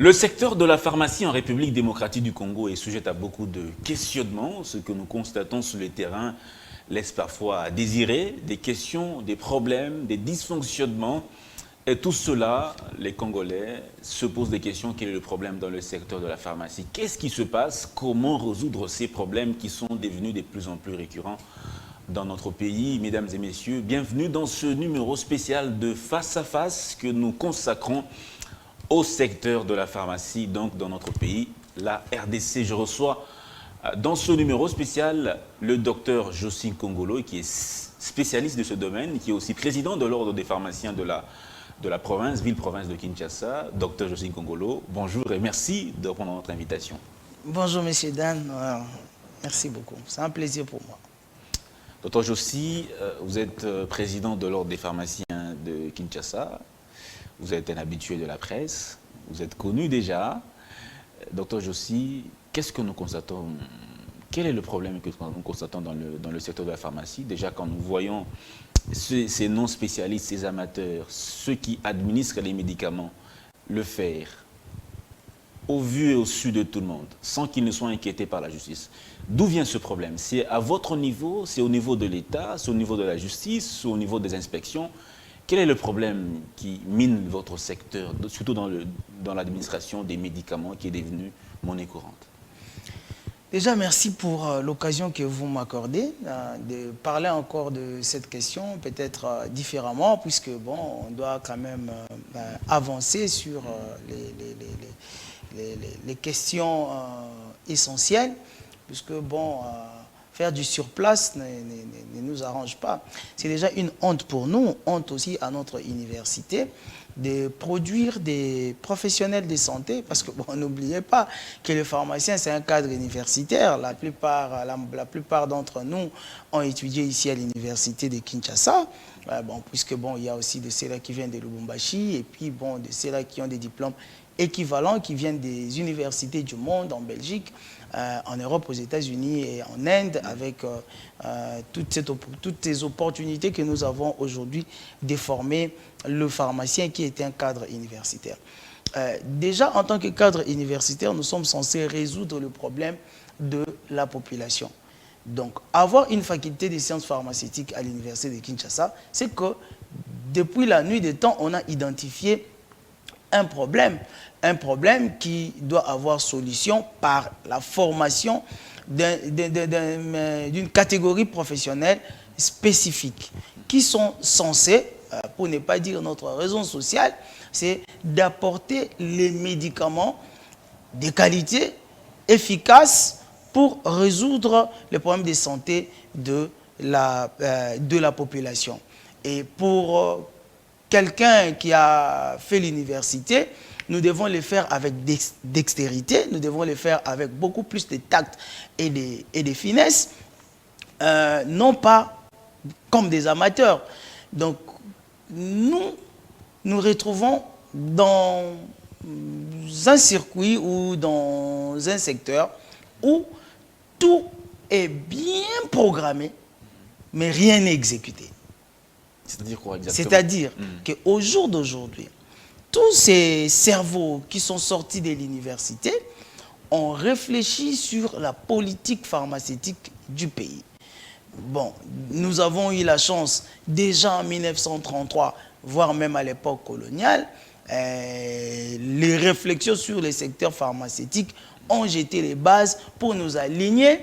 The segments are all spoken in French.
Le secteur de la pharmacie en République démocratique du Congo est sujet à beaucoup de questionnements. Ce que nous constatons sur le terrain laisse parfois à désirer des questions, des problèmes, des dysfonctionnements. Et tout cela, les Congolais se posent des questions. Quel est le problème dans le secteur de la pharmacie? Qu'est-ce qui se passe? Comment résoudre ces problèmes qui sont devenus de plus en plus récurrents dans notre pays? Mesdames et messieurs, bienvenue dans ce numéro spécial de Face à Face que nous consacrons au secteur de la pharmacie, donc dans notre pays, la RDC. Je reçois dans ce numéro spécial le docteur Jocelyne Kongolo, qui est spécialiste de ce domaine, qui est aussi président de l'ordre des pharmaciens de la province, ville-province de Kinshasa. Docteur Jocelyne Kongolo, bonjour et merci de répondre à notre invitation. Bonjour, monsieur Dan. Merci beaucoup. C'est un plaisir pour moi. Docteur Jocelyne, vous êtes président de l'ordre des pharmaciens de Kinshasa. Vous êtes un habitué de la presse, vous êtes connu déjà. Docteur Jocelyne, qu'est-ce que nous constatons? Quel est le problème que nous constatons dans le secteur de la pharmacie? Déjà, quand nous voyons ces non-spécialistes, ces amateurs, ceux qui administrent les médicaments, le faire au vu et au su de tout le monde, sans qu'ils ne soient inquiétés par la justice. D'où vient ce problème? C'est à votre niveau, c'est au niveau de l'État, c'est au niveau de la justice, c'est au niveau des inspections? Quel est le problème qui mine votre secteur, surtout dans l'administration des médicaments qui est devenue monnaie courante? Déjà, merci pour l'occasion que vous m'accordez de parler encore de cette question, peut-être différemment, puisque bon, on doit quand même avancer sur les questions essentielles, puisque bon, faire du surplace ne nous arrange pas. C'est déjà une honte pour nous, honte aussi à notre université, de produire des professionnels de santé, parce que bon, n'oubliez pas que le pharmacien, c'est un cadre universitaire. La plupart d'entre nous ont étudié ici à l'université de Kinshasa, bon, puisque bon, il y a aussi de ceux-là qui viennent de Lubumbashi, et puis bon, de ceux-là qui ont des diplômes équivalents, qui viennent des universités du monde, en Belgique, en Europe, aux États-Unis et en Inde, avec toutes ces opportunités que nous avons aujourd'hui de former le pharmacien qui est un cadre universitaire. Déjà, en tant que cadre universitaire, nous sommes censés résoudre le problème de la population. Donc, avoir une faculté de sciences pharmaceutiques à l'université de Kinshasa, c'est que depuis la nuit des temps, on a identifié un problème qui doit avoir solution par la formation d'une catégorie professionnelle spécifique, qui sont censés, pour ne pas dire notre raison sociale, c'est d'apporter les médicaments de qualité, efficaces, pour résoudre les problèmes de santé de la population. Et pour quelqu'un qui a fait l'université, nous devons le faire avec dextérité, nous devons le faire avec beaucoup plus de tact et de finesse, non pas comme des amateurs. Donc, nous retrouvons dans un circuit ou dans un secteur où tout est bien programmé, mais rien n'est exécuté. C'est-à-dire quoi exactement? C'est-à-dire qu'au jour d'aujourd'hui, tous ces cerveaux qui sont sortis de l'université ont réfléchi sur la politique pharmaceutique du pays. Bon, nous avons eu la chance, déjà en 1933, voire même à l'époque coloniale, les réflexions sur le secteur pharmaceutique ont jeté les bases pour nous aligner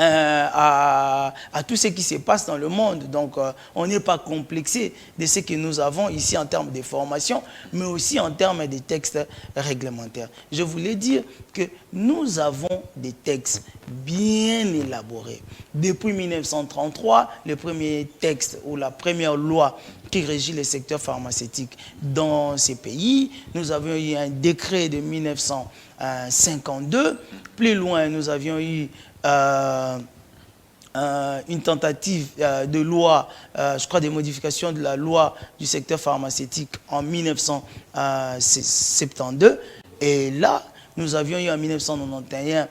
à tout ce qui se passe dans le monde. Donc, on n'est pas complexé de ce que nous avons ici en termes de formation, mais aussi en termes de textes réglementaires. Je voulais dire que nous avons des textes bien élaborés. Depuis 1933, le premier texte ou la première loi qui régit le secteur pharmaceutique dans ces pays, nous avions eu un décret de 1952. Plus loin, nous avions eu une tentative de loi, je crois des modifications de la loi du secteur pharmaceutique en 1972. Et là, nous avions eu en 1991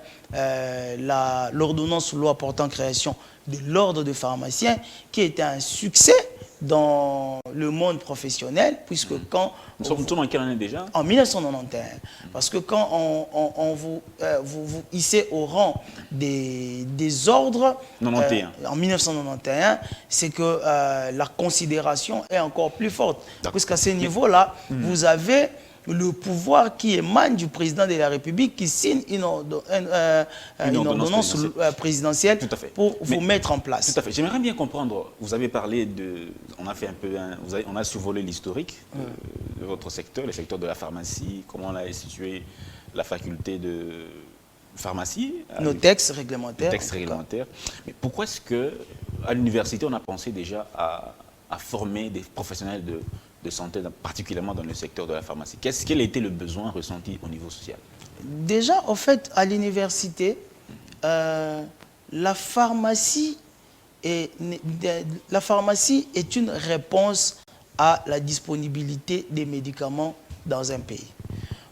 l'ordonnance loi portant création de l'ordre des pharmaciens qui était un succès dans le monde professionnel, puisque quand... Nous sommes en quelle année déjà? En 1991. Parce que quand on vous hissez au rang des ordres 91. En 1991, c'est que la considération est encore plus forte. Puisqu'à ce niveau-là, vous avez le pouvoir qui émane du président de la République qui signe une ordonnance présidentielle pour vous mettre en place. Tout à fait. J'aimerais bien comprendre, vous avez parlé de... On a fait un peu... on a survolé l'historique de votre secteur, le secteur de la pharmacie, comment on a situé la faculté de pharmacie. Nos textes réglementaires. Textes réglementaires. Mais pourquoi est-ce qu'à l'université, on a pensé déjà à former des professionnels de santé, particulièrement dans le secteur de la pharmacie? Quel était le besoin ressenti au niveau social? Déjà, en fait, à l'université, la pharmacie est une réponse à la disponibilité des médicaments dans un pays.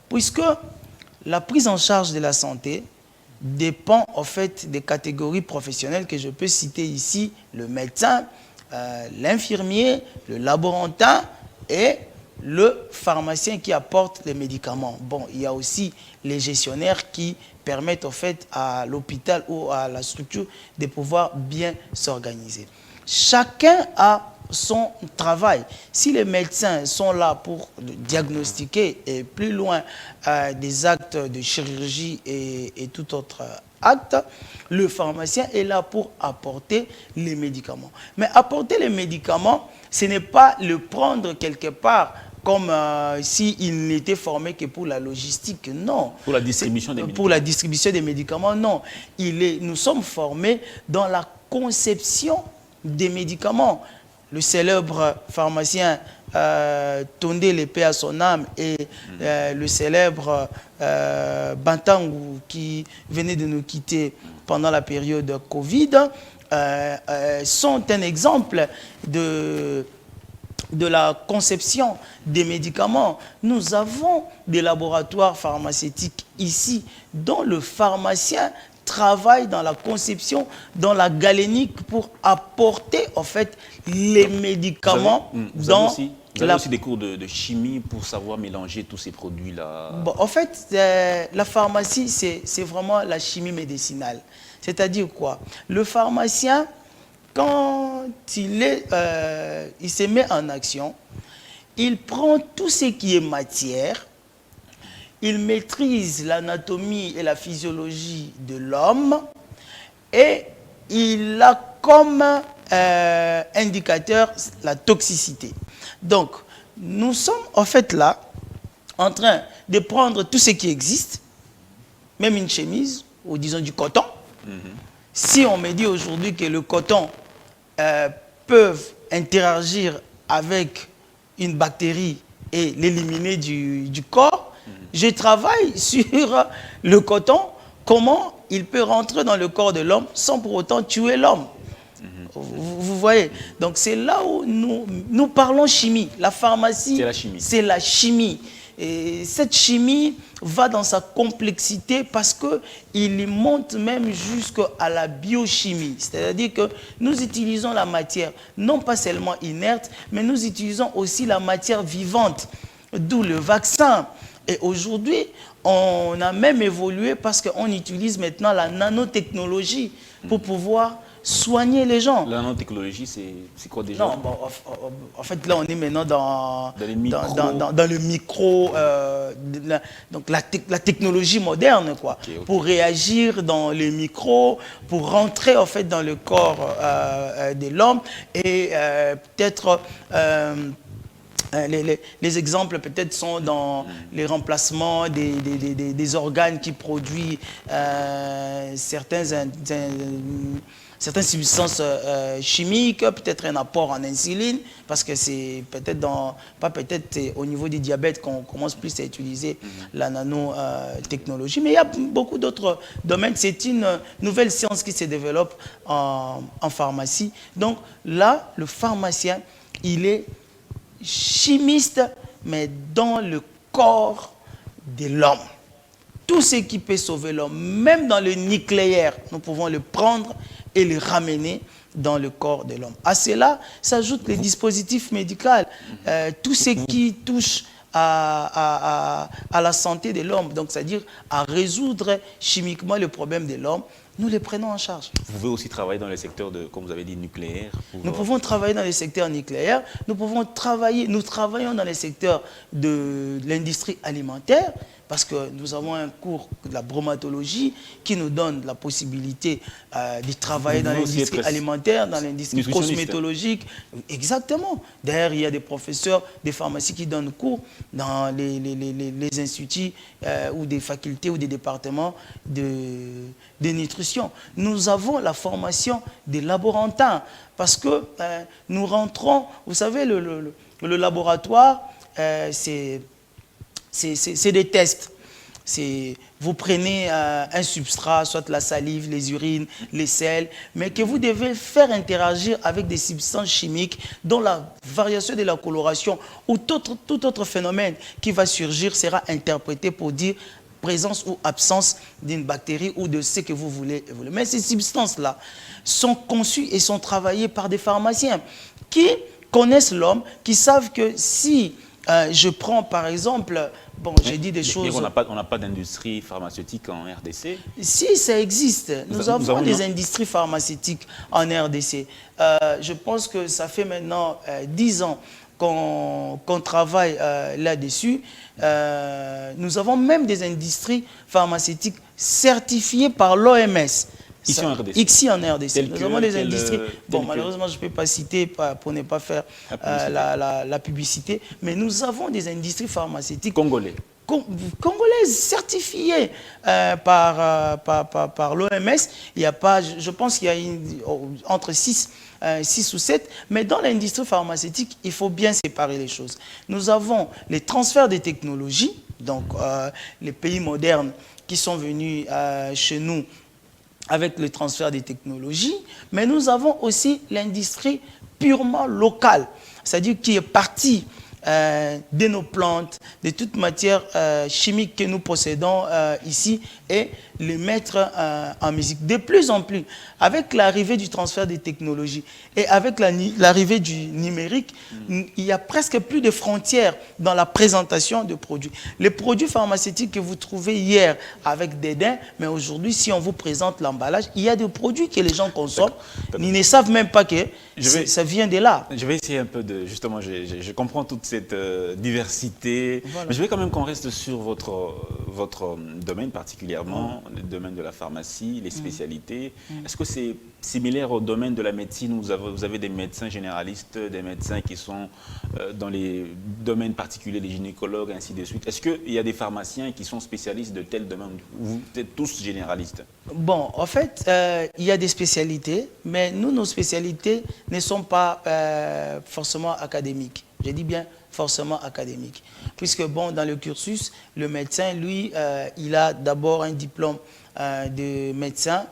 Puisque la prise en charge de la santé dépend en fait des catégories professionnelles que je peux citer ici, le médecin, l'infirmier, le laborantin et le pharmacien qui apporte les médicaments. Bon, il y a aussi les gestionnaires qui permettent en fait à l'hôpital ou à la structure de pouvoir bien s'organiser. Chacun a son travail. Si les médecins sont là pour diagnostiquer et plus loin des actes de chirurgie et tout autre acte, le pharmacien est là pour apporter les médicaments. Mais apporter les médicaments, ce n'est pas le prendre quelque part comme s'il n'était formé que pour la logistique, non. Pour la distribution des médicaments. Pour la distribution des médicaments, non. Nous sommes formés dans la conception des médicaments. Le célèbre pharmacien Tondé l'épée à son âme et le célèbre Bantangu qui venait de nous quitter pendant la période Covid sont un exemple de la conception des médicaments. Nous avons des laboratoires pharmaceutiques ici dont le pharmacien travaille dans la conception, dans la galénique pour apporter en fait les médicaments vous avez aussi des cours de chimie pour savoir mélanger tous ces produits-là. Bon, en fait, la pharmacie, c'est vraiment la chimie médicinale. C'est-à-dire quoi? Le pharmacien, quand il se met en action, il prend tout ce qui est matière, il maîtrise l'anatomie et la physiologie de l'homme et il a comme indicateur la toxicité. Donc, nous sommes en fait là en train de prendre tout ce qui existe, même une chemise ou disons du coton. Si on me dit aujourd'hui que le coton peut interagir avec une bactérie et l'éliminer du corps, je travaille sur le coton, comment il peut rentrer dans le corps de l'homme sans pour autant tuer l'homme. Vous voyez? Donc c'est là où nous parlons chimie. La pharmacie, c'est la chimie. Et cette chimie va dans sa complexité parce qu'il monte même jusqu'à la biochimie. C'est-à-dire que nous utilisons la matière, non pas seulement inerte, mais nous utilisons aussi la matière vivante, d'où le vaccin. Et aujourd'hui, on a même évolué parce qu'on utilise maintenant la nanotechnologie pour pouvoir soigner les gens. La nanotechnologie, c'est quoi déjà? Non, bon, en fait, là, on est maintenant dans le micro, donc la technologie moderne, quoi, pour réagir dans les micros, pour rentrer, en fait, dans le corps de l'homme et peut-être... les exemples peut-être sont dans les remplacements des organes qui produisent certaines substances chimiques, peut-être un apport en insuline, parce que c'est peut-être au niveau du diabète qu'on commence plus à utiliser la nanotechnologie. Mais il y a beaucoup d'autres domaines. C'est une nouvelle science qui se développe en pharmacie. Donc là, le pharmacien, il est chimiste, mais dans le corps de l'homme. Tout ce qui peut sauver l'homme, même dans le nucléaire, nous pouvons le prendre et le ramener dans le corps de l'homme. À cela s'ajoutent les dispositifs médicaux, tout ce qui touche à la santé de l'homme, donc c'est-à-dire à résoudre chimiquement le problème de l'homme, nous les prenons en charge. Vous pouvez aussi travailler dans les secteurs de, comme vous avez dit, nucléaire. Nous pouvons travailler dans les secteurs nucléaires, nous travaillons dans les secteurs de l'industrie alimentaire, parce que nous avons un cours de la bromatologie qui nous donne la possibilité de travailler dans l'industrie alimentaire, dans l'industrie cosmétologique. Exactement. D'ailleurs, il y a des professeurs de pharmacie qui donnent cours dans les instituts ou des facultés ou des départements de nutrition. Nous avons la formation des laborantins parce que nous rentrons, vous savez, le laboratoire, c'est des tests. Vous prenez un substrat, soit la salive, les urines, les sels, mais que vous devez faire interagir avec des substances chimiques dont la variation de la coloration ou tout autre phénomène qui va surgir sera interprété pour dire présence ou absence d'une bactérie ou de ce que vous voulez. Mais ces substances-là sont conçues et sont travaillées par des pharmaciens qui connaissent l'homme, qui savent que si je prends par exemple, bon, j'ai dit des choses... On n'a pas d'industrie pharmaceutique en RDC? Si, ça existe. Nous avons des industries pharmaceutiques en RDC. Je pense que ça fait maintenant 10 ans qu'on travaille là-dessus. Nous avons même des industries pharmaceutiques certifiées par l'OMS. Ici en RDC. Ici en RDC. Nous avons des industries. Bon, malheureusement, je ne peux pas citer pour ne pas faire la publicité. Mais nous avons des industries pharmaceutiques. Congolaises certifiées par l'OMS. Il y a pas, je pense qu'il y a entre 6 ou 7. Mais dans l'industrie pharmaceutique, il faut bien séparer les choses. Nous avons les transferts de technologies, donc les pays modernes qui sont venus chez nous avec le transfert des technologies, mais nous avons aussi l'industrie purement locale, c'est-à-dire qui est partie de nos plantes, de toute matière chimique que nous possédons ici et les mettre en musique. De plus en plus, avec l'arrivée du transfert des technologies et avec l'arrivée du numérique, il n'y a presque plus de frontières dans la présentation de produits. Les produits pharmaceutiques que vous trouvez hier avec dédain, mais aujourd'hui, si on vous présente l'emballage, il y a des produits que les gens consomment, ils ne savent même pas que ça vient de là. Je vais essayer un peu de... Justement, je comprends toute cette diversité, voilà. Mais je vais quand même qu'on reste sur votre domaine particulièrement, le domaine de la pharmacie, les spécialités. Est-ce que c'est similaire au domaine de la médecine où vous avez des médecins généralistes, des médecins qui sont dans les domaines particuliers, les gynécologues, ainsi de suite? Est-ce qu'il y a des pharmaciens qui sont spécialistes de tel domaine ou vous êtes tous généralistes? Bon, en fait, il y a des spécialités, mais nous, nos spécialités ne sont pas forcément académiques. Je dis bien forcément académiques. Puisque, bon, dans le cursus, le médecin, lui, il a d'abord un diplôme de médecin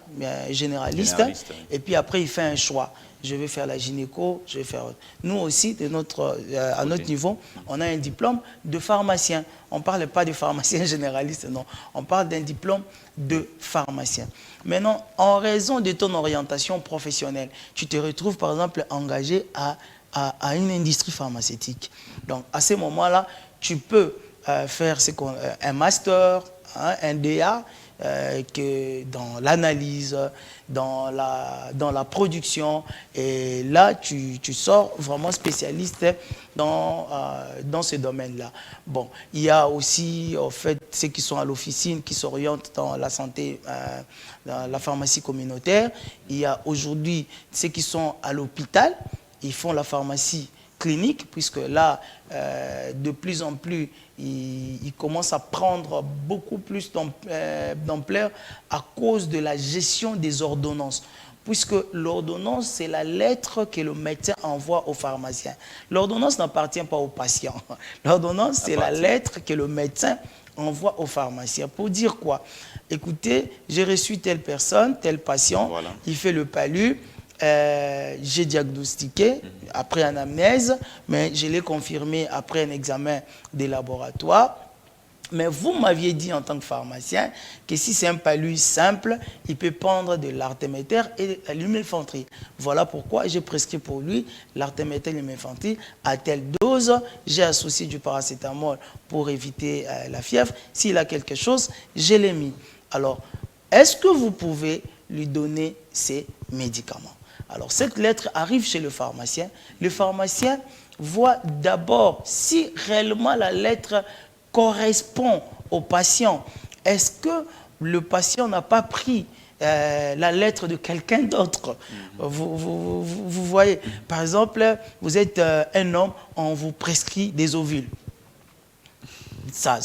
généraliste, oui. Et puis après, il fait un choix. Je vais faire la gynéco, je vais faire... Nous aussi, à notre niveau, on a un diplôme de pharmacien. On ne parle pas de pharmacien généraliste, non. On parle d'un diplôme de pharmacien. Maintenant, en raison de ton orientation professionnelle, tu te retrouves, par exemple, engagé à une industrie pharmaceutique. Donc, à ce moment-là, tu peux faire un master, hein, un DA, que dans l'analyse, dans la production. Et là, tu sors vraiment spécialiste dans ce domaine-là. Bon, il y a aussi, en fait, ceux qui sont à l'officine, qui s'orientent dans la santé, dans la pharmacie communautaire. Il y a aujourd'hui ceux qui sont à l'hôpital. Ils font la pharmacie clinique, puisque là, de plus en plus, ils commencent à prendre beaucoup plus d'ampleur à cause de la gestion des ordonnances. Puisque l'ordonnance, c'est la lettre que le médecin envoie au pharmacien. L'ordonnance n'appartient pas au patient. L'ordonnance, c'est la lettre que le médecin envoie au pharmacien. Pour dire quoi? Écoutez, j'ai reçu telle personne, tel patient, voilà. Il fait le palu. J'ai diagnostiqué après anamnèse, mais je l'ai confirmé après un examen des laboratoires. Mais vous m'aviez dit en tant que pharmacien que si c'est un palu simple, il peut prendre de l'artéméter et de l'humulfentril. Voilà pourquoi j'ai prescrit pour lui l'artéméter et l'humulfentril à telle dose. J'ai associé du paracétamol pour éviter la fièvre. S'il a quelque chose, je l'ai mis. Alors, est-ce que vous pouvez lui donner ces médicaments? Alors, cette lettre arrive chez le pharmacien. Le pharmacien voit d'abord si réellement la lettre correspond au patient. Est-ce que le patient n'a pas pris la lettre de quelqu'un d'autre? Vous voyez, par exemple, vous êtes un homme, on vous prescrit des ovules. Ça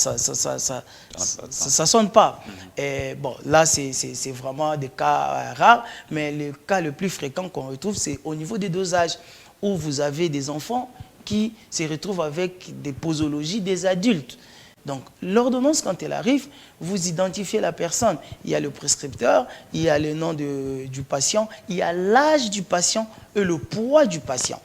sonne pas. Et bon, là, c'est vraiment des cas rares, mais le cas le plus fréquent qu'on retrouve, c'est au niveau des dosages, où vous avez des enfants qui se retrouvent avec des posologies des adultes. Donc, l'ordonnance, quand elle arrive, vous identifiez la personne. Il y a le prescripteur, il y a le nom du patient, il y a l'âge du patient et le poids du patient,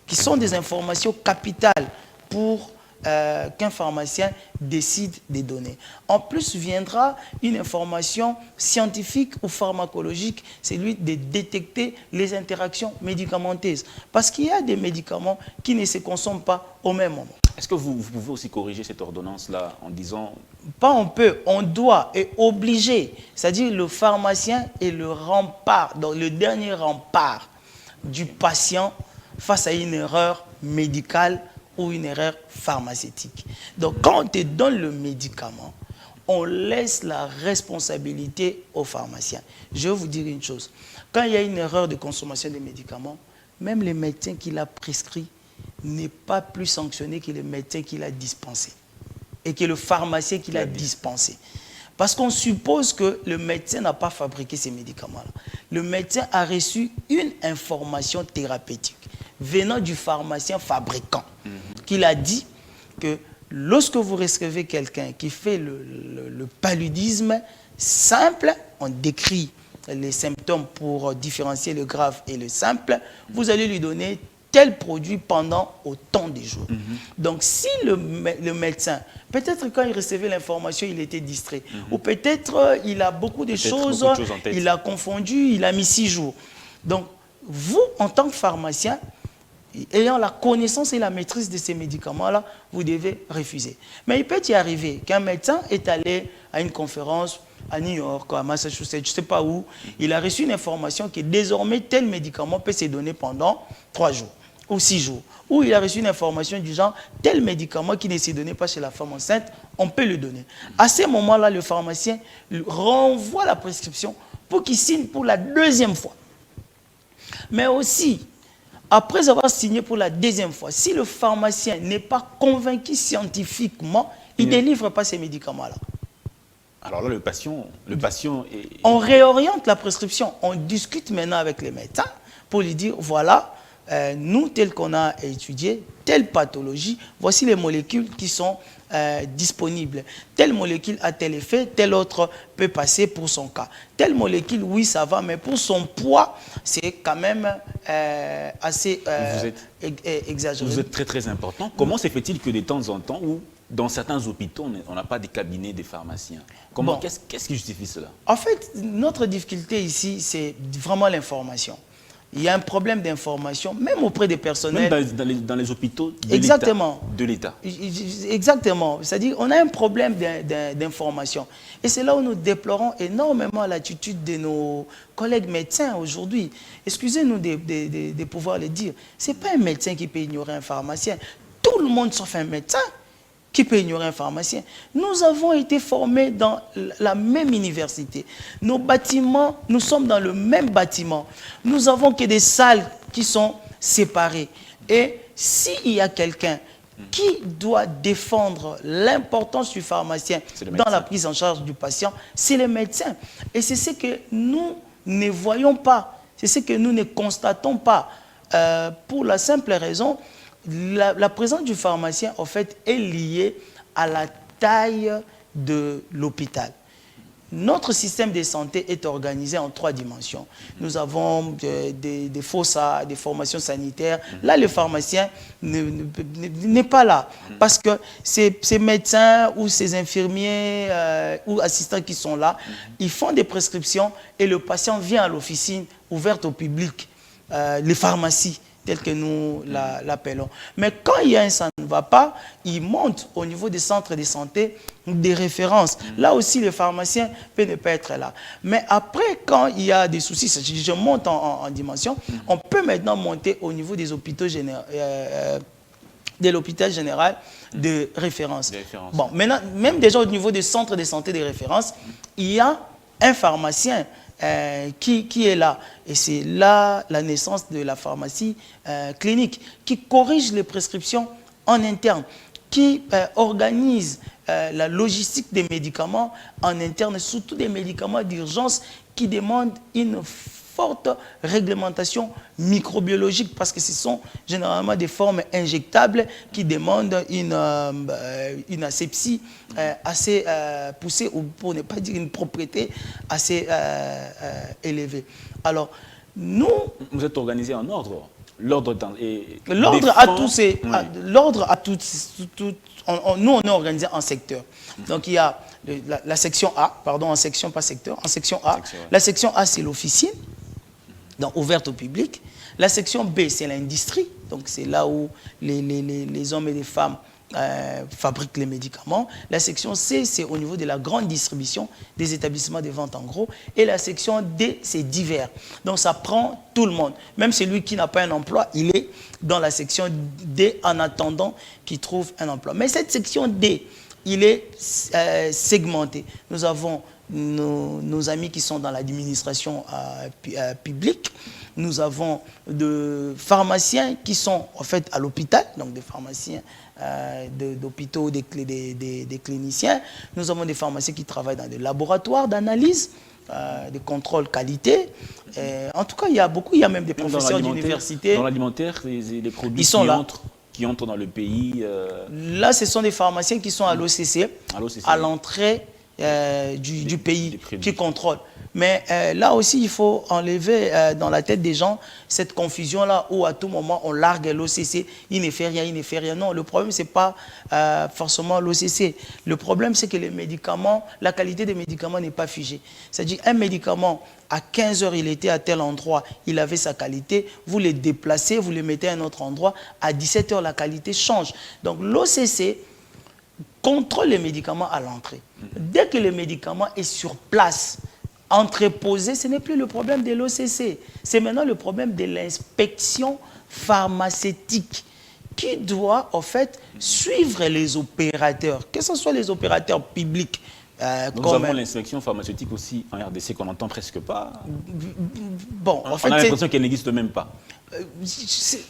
qui sont des informations capitales pour qu'un pharmacien décide des données. En plus, viendra une information scientifique ou pharmacologique, c'est lui de détecter les interactions médicamenteuses. Parce qu'il y a des médicaments qui ne se consomment pas au même moment. Est-ce que vous pouvez aussi corriger cette ordonnance-là en disant... Pas on peut, on doit et obligé. C'est-à-dire le pharmacien est le rempart, donc le dernier rempart du patient face à une erreur médicale ou une erreur pharmaceutique. Donc, quand on te donne le médicament, on laisse la responsabilité au pharmacien. Je vais vous dire une chose. Quand il y a une erreur de consommation des médicaments, même le médecin qui l'a prescrit n'est pas plus sanctionné que le médecin qui l'a dispensé et que le pharmacien qui l'a dispensé. Parce qu'on suppose que le médecin n'a pas fabriqué ces médicaments-là. Le médecin a reçu une information thérapeutique venant du pharmacien fabricant, qu'il a dit que lorsque vous recevez quelqu'un qui fait le paludisme simple, on décrit les symptômes pour différencier le grave et le simple, vous allez lui donner tel produit pendant autant de jours. Donc si le médecin, peut-être quand il recevait l'information, il était distrait, ou peut-être il a beaucoup de choses en tête. Il a confondu, il a mis 6 jours. Donc vous, en tant que pharmacien, ayant la connaissance et la maîtrise de ces médicaments-là, vous devez refuser. Mais il peut y arriver qu'un médecin est allé à une conférence à New York, à Massachusetts, je ne sais pas où, il a reçu une information que désormais tel médicament peut se donner pendant 3 jours ou 6 jours. Ou il a reçu une information du genre, tel médicament qui ne se donnait pas chez la femme enceinte, on peut le donner. À ce moment-là, le pharmacien renvoie la prescription pour qu'il signe pour la 2e fois. Mais aussi, après avoir signé pour la 2e fois, si le pharmacien n'est pas convaincu scientifiquement, il ne délivre pas ces médicaments-là. Alors là, le patient est... On réoriente la prescription. On discute maintenant avec les médecins pour lui dire, voilà, nous, tel qu'on a étudié, telle pathologie, voici les molécules qui sont disponibles. Telle molécule a tel effet, telle autre peut passer pour son cas. Telle molécule, oui, ça va, mais pour son poids, c'est quand même assez exagéré. Vous êtes très, très important. Comment se fait-il que de temps en temps, où dans certains hôpitaux, on n'a pas de cabinet des pharmaciens? Comment, qu'est-ce qui justifie cela? En fait, notre difficulté ici, c'est vraiment l'information. Il y a un problème d'information, même auprès des personnels. Même dans les hôpitaux de l'État. Exactement. C'est-à-dire qu'on a un problème d'information. Et c'est là où nous déplorons énormément l'attitude de nos collègues médecins aujourd'hui. Excusez-nous de pouvoir le dire. Ce n'est pas un médecin qui peut ignorer un pharmacien. Tout le monde sauf un médecin qui peut ignorer un pharmacien. Nous avons été formés dans la même université. Nos bâtiments, nous sommes dans le même bâtiment. Nous avons que des salles qui sont séparées. Et s'il y a quelqu'un qui doit défendre l'importance du pharmacien dans la prise en charge du patient, c'est le médecin. Et c'est ce que nous ne voyons pas. C'est ce que nous ne constatons pas. Pour la simple raison, la présence du pharmacien, en fait, est liée à la taille de l'hôpital. notre système de santé est organisé en 3 dimensions. Nous avons des FOSA, des formations sanitaires. Là, le pharmacien n'est pas là. Parce que ces médecins ou ces infirmiers ou assistants qui sont là, ils font des prescriptions et le patient vient à l'officine ouverte au public, les pharmacies, tel que nous l'appelons. Mais quand il y a un ça ne va pas, il monte au niveau des centres de santé des références. Là aussi, le pharmacien peut ne pas être là. Mais après, quand il y a des soucis, je monte en dimension, on peut maintenant monter au niveau des hôpitaux généraux, de l'hôpital général de référence. Bon, maintenant, même déjà au niveau des centres de santé de référence, il y a un pharmacien qui est là. Et c'est là la naissance de la pharmacie clinique, qui corrige les prescriptions en interne, qui organise la logistique des médicaments en interne, surtout des médicaments d'urgence qui demandent une forte réglementation microbiologique parce que ce sont généralement des formes injectables qui demandent une asepsie assez poussée, ou pour ne pas dire une propriété assez élevée. Alors, nous... Vous êtes organisé en ordre. L'ordre à tous, nous on est organisé en secteur. Donc il y a la section A, pardon, en section, pas secteur, en section A. La section A, c'est l'officine, donc ouverte au public. La section B, c'est l'industrie, donc c'est là où les hommes et les femmes fabriquent les médicaments. La section C, c'est au niveau de la grande distribution des établissements de vente en gros. Et la section D, c'est divers. Donc ça prend tout le monde. Même celui qui n'a pas un emploi, il est dans la section D en attendant qu'il trouve un emploi. Mais cette section D, il est segmenté. Nous avons nos amis qui sont dans l'administration publique. Nous avons des pharmaciens qui sont en fait à l'hôpital, donc des pharmaciens d'hôpitaux, des cliniciens. Nous avons des pharmaciens qui travaillent dans des laboratoires d'analyse, de contrôle qualité. En tout cas, il y a beaucoup, il y a même des professeurs d'université. Dans l'alimentaire, les produits qui entrent dans le pays. Là, ce sont des pharmaciens qui sont à l'OCC, à l'entrée du pays, qui contrôlent. Mais là aussi, il faut enlever dans la tête des gens cette confusion-là où à tout moment, on largue l'OCC, il ne fait rien, il ne fait rien. Non, le problème, ce n'est pas forcément l'OCC. Le problème, c'est que les médicaments, la qualité des médicaments n'est pas figée. C'est-à-dire, un médicament, à 15 heures, il était à tel endroit, il avait sa qualité, vous le déplacez, vous le mettez à un autre endroit, à 17 heures, la qualité change. Donc, l'OCC contrôle les médicaments à l'entrée. Dès que le médicament est sur place, entreposé, ce n'est plus le problème de l'OCC. C'est maintenant le problème de l'inspection pharmaceutique qui doit, en fait, suivre les opérateurs, que ce soit les opérateurs publics. Nous avons l'inspection pharmaceutique aussi en RDC qu'on n'entend presque pas. Bon, en fait, on a l'impression qu'elle n'existe même pas.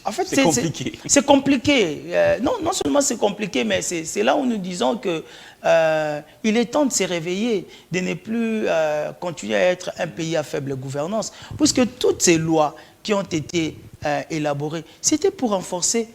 En fait, c'est compliqué. C'est compliqué. Non seulement c'est compliqué, mais c'est là où nous disons que il est temps de se réveiller, de ne plus continuer à être un pays à faible gouvernance. Puisque toutes ces lois qui ont été élaborées, c'était pour renforcer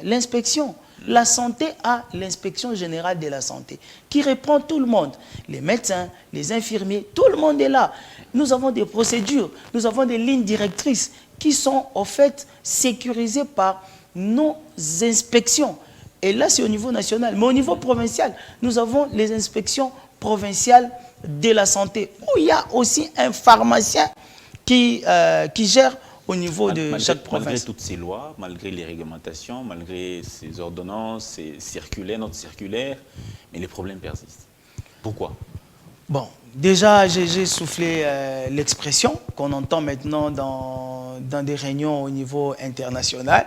l'inspection. La santé a l'inspection générale de la santé, qui reprend tout le monde. Les médecins, les infirmiers, tout le monde est là. Nous avons des procédures, nous avons des lignes directrices qui sont en fait sécurisées par nos inspections. Et là, c'est au niveau national. Mais au niveau provincial, nous avons les inspections provinciales de la santé, où il y a aussi un pharmacien qui gère au niveau de chaque province. Malgré toutes ces lois, malgré les réglementations, malgré ces ordonnances, ces circulaires, notre circulaire, mais les problèmes persistent. Pourquoi? Bon, déjà, j'ai soufflé l'expression qu'on entend maintenant dans des réunions au niveau international.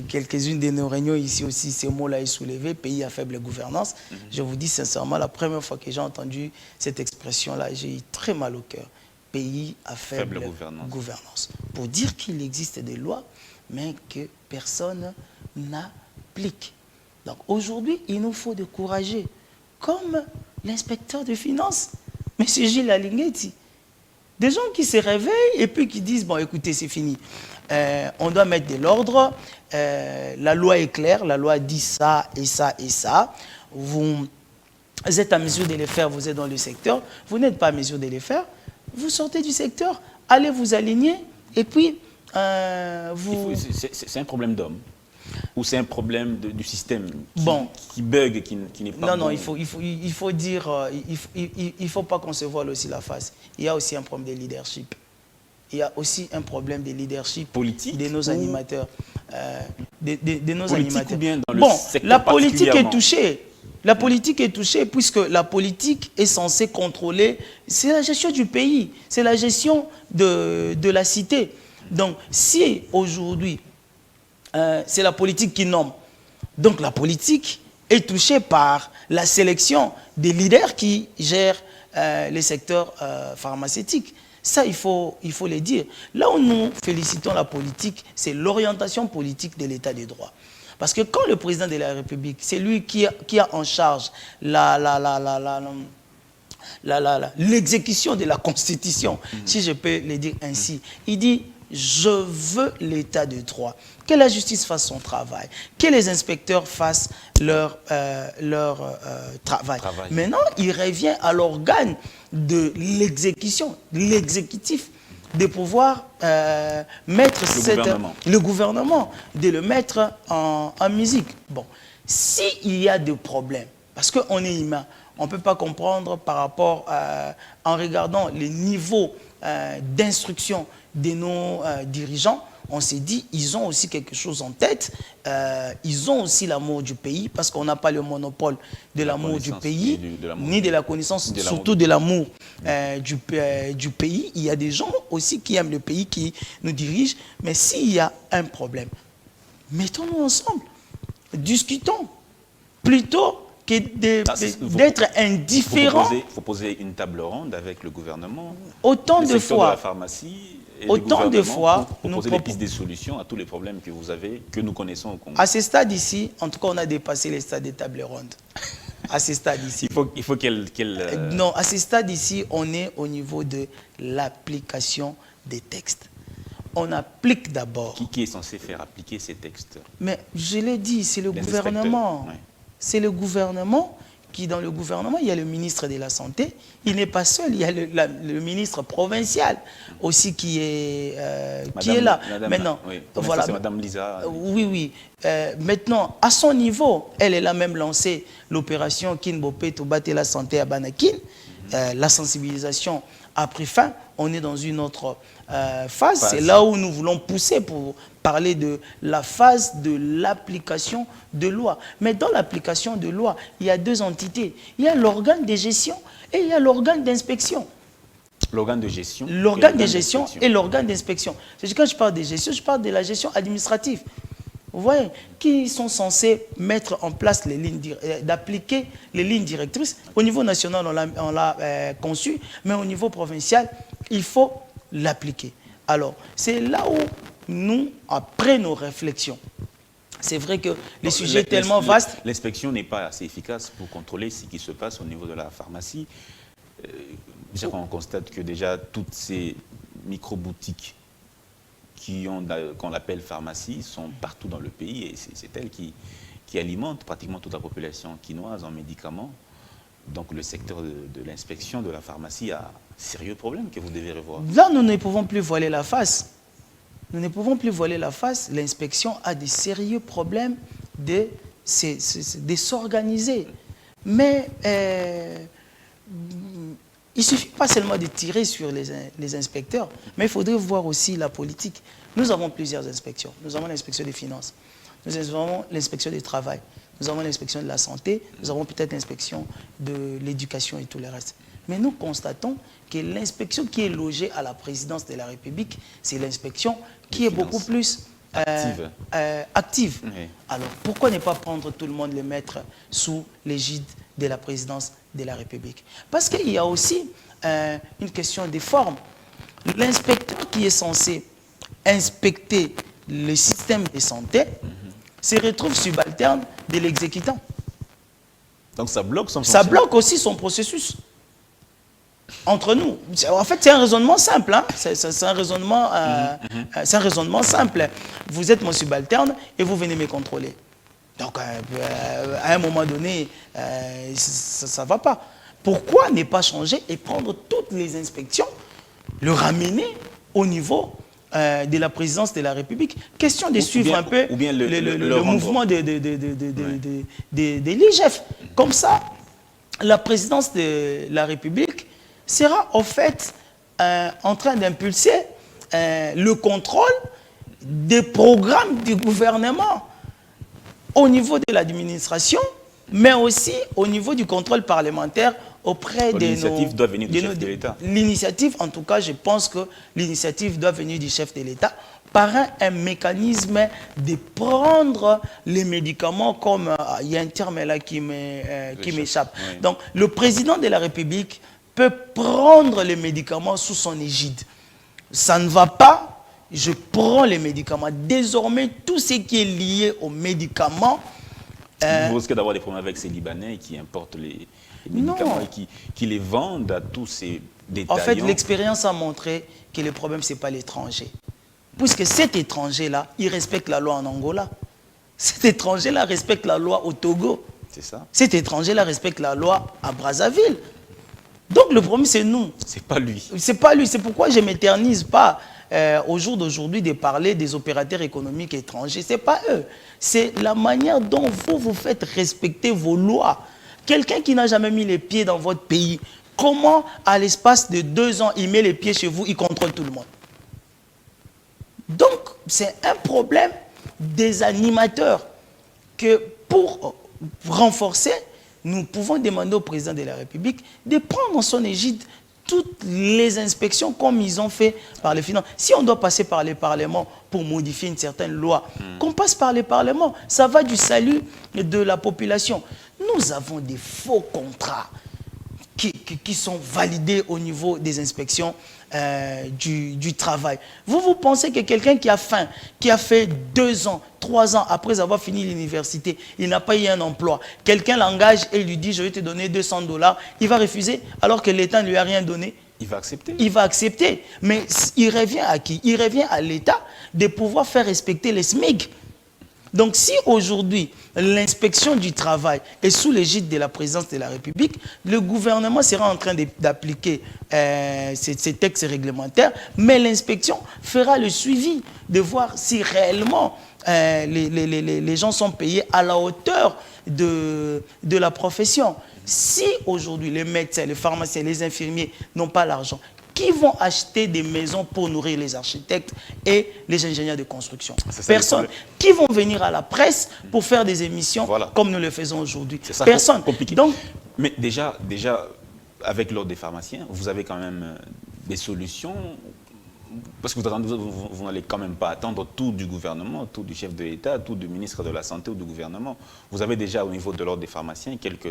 Quelques-unes de nos réunions ici aussi, ces mots-là est soulevé, pays à faible gouvernance. Je vous dis sincèrement, la première fois que j'ai entendu cette expression-là, j'ai eu très mal au cœur. Pays à faible gouvernance. Pour dire qu'il existe des lois, mais que personne n'applique. Donc aujourd'hui, il nous faut décourager, comme l'inspecteur des finances, M. Gilles Alinguetti. Des gens qui se réveillent et puis qui disent, bon écoutez, c'est fini. On doit mettre de l'ordre, la loi est claire, la loi dit ça et ça et ça. Vous vous êtes à mesure de les faire, vous êtes dans le secteur, vous n'êtes pas à mesure de les faire, vous sortez du secteur, allez vous aligner, et puis vous... C'est un problème d'homme ou c'est un problème du système qui bug, qui n'est pas Non, bon. il faut dire, il faut pas qu'on se voile aussi la face. Il y a aussi un problème de leadership. Il y a aussi un problème de leadership politique de nos animateurs. De nos politique animateurs. Ou bien dans le secteur la politique est touchée. La politique est touchée puisque la politique est censée contrôler, c'est la gestion du pays, c'est la gestion de la cité. Donc, si aujourd'hui, c'est la politique qui nomme, donc la politique est touchée par la sélection des leaders qui gèrent les secteurs pharmaceutiques. Ça, il faut le dire. Là où nous félicitons la politique, c'est l'orientation politique de l'état de droit. Parce que quand le président de la République, c'est lui qui a en charge l'exécution de la Constitution, si je peux le dire ainsi, il dit « je veux l'état de droit ». Que la justice fasse son travail, que les inspecteurs fassent leur travail. Maintenant, il revient à l'organe de l'exécution, l'exécutif, de pouvoir mettre le gouvernement, de le mettre en musique. Bon, s'il y a des problèmes, parce qu'on est humain, on ne peut pas comprendre par rapport en regardant les niveaux d'instruction de nos dirigeants, on s'est dit, ils ont aussi quelque chose en tête, ils ont aussi l'amour du pays, parce qu'on n'a pas le monopole de l'amour du pays, ni de la connaissance, surtout de l'amour du pays. Il y a des gens aussi qui aiment le pays, qui nous dirigent, mais s'il y a un problème, mettons-nous ensemble, discutons, plutôt que d'être indifférent. Il faut poser une table ronde avec le gouvernement, autant le de secteur fois, de la pharmacie, et autant de fois, pour proposer des pistes de solutions à tous les problèmes que vous avez, que nous connaissons au Congo. À ce stade ici, en tout cas, on a dépassé les stades des tables rondes. À ce stade ici. Il faut qu'elle... Non, à ce stade ici, on est au niveau de l'application des textes. On applique d'abord. Qui est censé faire appliquer ces textes? Mais je l'ai dit, c'est le gouvernement. Ouais. C'est le gouvernement qui, dans le gouvernement, il y a le ministre de la Santé. Il n'est pas seul, il y a le ministre provincial aussi qui est là. Maintenant, voilà. C'est Madame Lisa. Oui. Maintenant, à son niveau, elle a même lancé l'opération Kinbopé Tobate la santé à Banakin. La sensibilisation a pris fin. On est dans une autre phase. C'est là où nous voulons pousser pour parler de la phase de l'application de loi. Mais dans l'application de loi, il y a deux entités. Il y a l'organe de gestion et il y a l'organe d'inspection. L'organe de gestion. L'organe de gestion et l'organe d'inspection. Quand je parle de gestion, je parle de la gestion administrative. Vous voyez, qui sont censés mettre en place les lignes, d'appliquer les lignes directrices. Au niveau national, on l'a conçu, mais au niveau provincial, il faut l'appliquer. Alors, c'est là où nous, après nos réflexions, c'est vrai que le sujet est tellement vaste. L'inspection n'est pas assez efficace pour contrôler ce qui se passe au niveau de la pharmacie. On constate que déjà toutes ces micro-boutiques qu'on appelle pharmacie sont partout dans le pays et c'est elles qui alimentent pratiquement toute la population quinoise en médicaments. Donc le secteur de l'inspection de la pharmacie a un sérieux problème que vous devez revoir. Là, nous ne pouvons plus voiler la face. Nous ne pouvons plus voiler la face. L'inspection a des sérieux problèmes de s'organiser. Mais il ne suffit pas seulement de tirer sur les inspecteurs, mais il faudrait voir aussi la politique. Nous avons plusieurs inspections. Nous avons l'inspection des finances, nous avons l'inspection du travail, nous avons l'inspection de la santé, nous avons peut-être l'inspection de l'éducation et tout le reste. Mais nous constatons que l'inspection qui est logée à la présidence de la République, c'est l'inspection qui est beaucoup plus active. Oui. Alors, pourquoi ne pas prendre tout le monde, les mettre sous l'égide de la présidence de la République? Parce qu'il y a aussi une question des formes. L'inspecteur qui est censé inspecter le système de santé se retrouve subalterne de l'exécutant. Donc ça bloque son Ça bloque aussi son processus. Entre nous. En fait, c'est un raisonnement simple. Hein? C'est un raisonnement simple. Vous êtes mon subalterne et vous venez me contrôler. Donc, à un moment donné, ça ne va pas. Pourquoi ne pas changer et prendre toutes les inspections, le ramener au niveau de la présidence de la République? Question de suivre un peu le mouvement de l'IGF. Comme ça, la présidence de la République sera en fait en train d'impulser le contrôle des programmes du gouvernement au niveau de l'administration, mais aussi au niveau du contrôle parlementaire auprès de l'initiative doit venir du chef de l'État. L'initiative, en tout cas, je pense que l'initiative doit venir du chef de l'État par un mécanisme de prendre les médicaments comme... il y a un terme là qui m'échappe. Oui. Donc, le président de la République peut prendre les médicaments sous son égide. Ça ne va pas, je prends les médicaments. Désormais, tout ce qui est lié aux médicaments... Vous risquez d'avoir des problèmes avec ces Libanais qui importent les médicaments et qui les vendent à tous ces détaillants. En fait, l'expérience a montré que le problème, ce n'est pas l'étranger. Puisque cet étranger-là, il respecte la loi en Angola. Cet étranger-là respecte la loi au Togo. C'est ça. Cet étranger-là respecte la loi à Brazzaville. Donc le problème, c'est nous. C'est pas lui. C'est pas lui. C'est pourquoi je ne m'éternise pas au jour d'aujourd'hui de parler des opérateurs économiques étrangers. Ce n'est pas eux. C'est la manière dont vous faites respecter vos lois. Quelqu'un qui n'a jamais mis les pieds dans votre pays, comment, à l'espace de 2 ans, il met les pieds chez vous, il contrôle tout le monde? Donc, c'est un problème des animateurs que pour renforcer, nous pouvons demander au président de la République de prendre en son égide toutes les inspections comme ils ont fait par les finances. Si on doit passer par les parlements pour modifier une certaine loi, qu'on passe par les parlements, ça va du salut de la population. Nous avons des faux contrats qui sont validés au niveau des inspections du travail. Vous pensez que quelqu'un qui a faim, qui a fait 2 ans, 3 ans après avoir fini l'université, il n'a pas eu un emploi, quelqu'un l'engage et lui dit « je vais te donner $200 », il va refuser alors que l'État ne lui a rien donné? Il va accepter. Il va accepter. Mais il revient à qui? Il revient à l'État de pouvoir faire respecter les SMIC. Donc si aujourd'hui, l'inspection du travail est sous l'égide de la présidence de la République, le gouvernement sera en train d'appliquer ces textes réglementaires, mais l'inspection fera le suivi de voir si réellement les gens sont payés à la hauteur de la profession. Si aujourd'hui les médecins, les pharmaciens, les infirmiers n'ont pas l'argent, qui vont acheter des maisons pour nourrir les architectes et les ingénieurs de construction? Personne. Qui vont venir à la presse pour faire des émissions comme nous le faisons aujourd'hui? Personne. Compliqué. Donc, mais déjà, avec l'ordre des pharmaciens, vous avez quand même des solutions, parce que vous n'allez quand même pas attendre tout du gouvernement, tout du chef de l'État, tout du ministre de la Santé ou du gouvernement. Vous avez déjà au niveau de l'ordre des pharmaciens quelques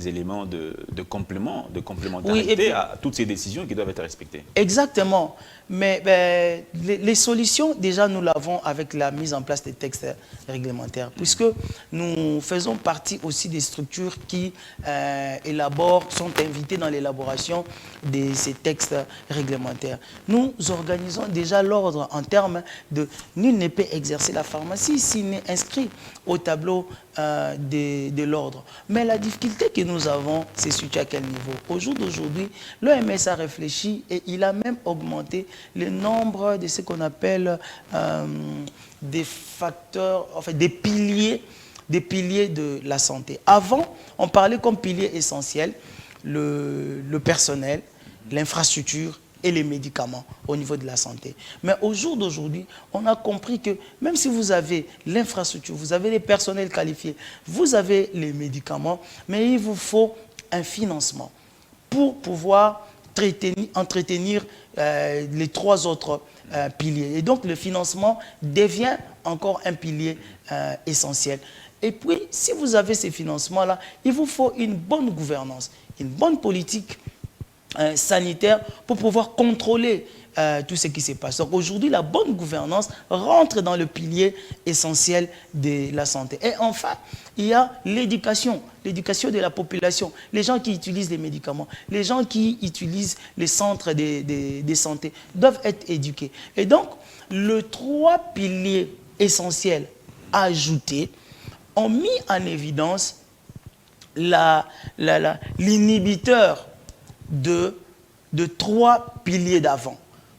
éléments de complémentarité à toutes ces décisions qui doivent être respectées. Exactement. Mais les solutions, déjà, nous l'avons avec la mise en place des textes réglementaires, puisque nous faisons partie aussi des structures qui sont invitées dans l'élaboration de ces textes réglementaires. Nous organisons déjà l'ordre en termes de nul ne peut exercer la pharmacie s'il n'est inscrit au tableau de l'ordre. Mais la difficulté que nous avons, c'est situé à quel niveau? Au jour d'aujourd'hui, l'OMS a réfléchi et il a même augmenté le nombre de ce qu'on appelle des facteurs, enfin des piliers de la santé. Avant, on parlait comme pilier essentiel le personnel, l'infrastructure et les médicaments au niveau de la santé. Mais au jour d'aujourd'hui, on a compris que même si vous avez l'infrastructure, vous avez les personnels qualifiés, vous avez les médicaments, mais il vous faut un financement pour pouvoir entretenir les 3 autres piliers. Et donc le financement devient encore un pilier essentiel. Et puis, si vous avez ces financements-là, il vous faut une bonne gouvernance, une bonne politique sanitaire pour pouvoir contrôler tout ce qui se passe. Donc aujourd'hui, la bonne gouvernance rentre dans le pilier essentiel de la santé. Et enfin, il y a l'éducation de la population, les gens qui utilisent les médicaments, les gens qui utilisent les centres de santé doivent être éduqués. Et donc, les 3 piliers essentiels ajoutés ont mis en évidence l'inhibiteur de 3 piliers d'avant.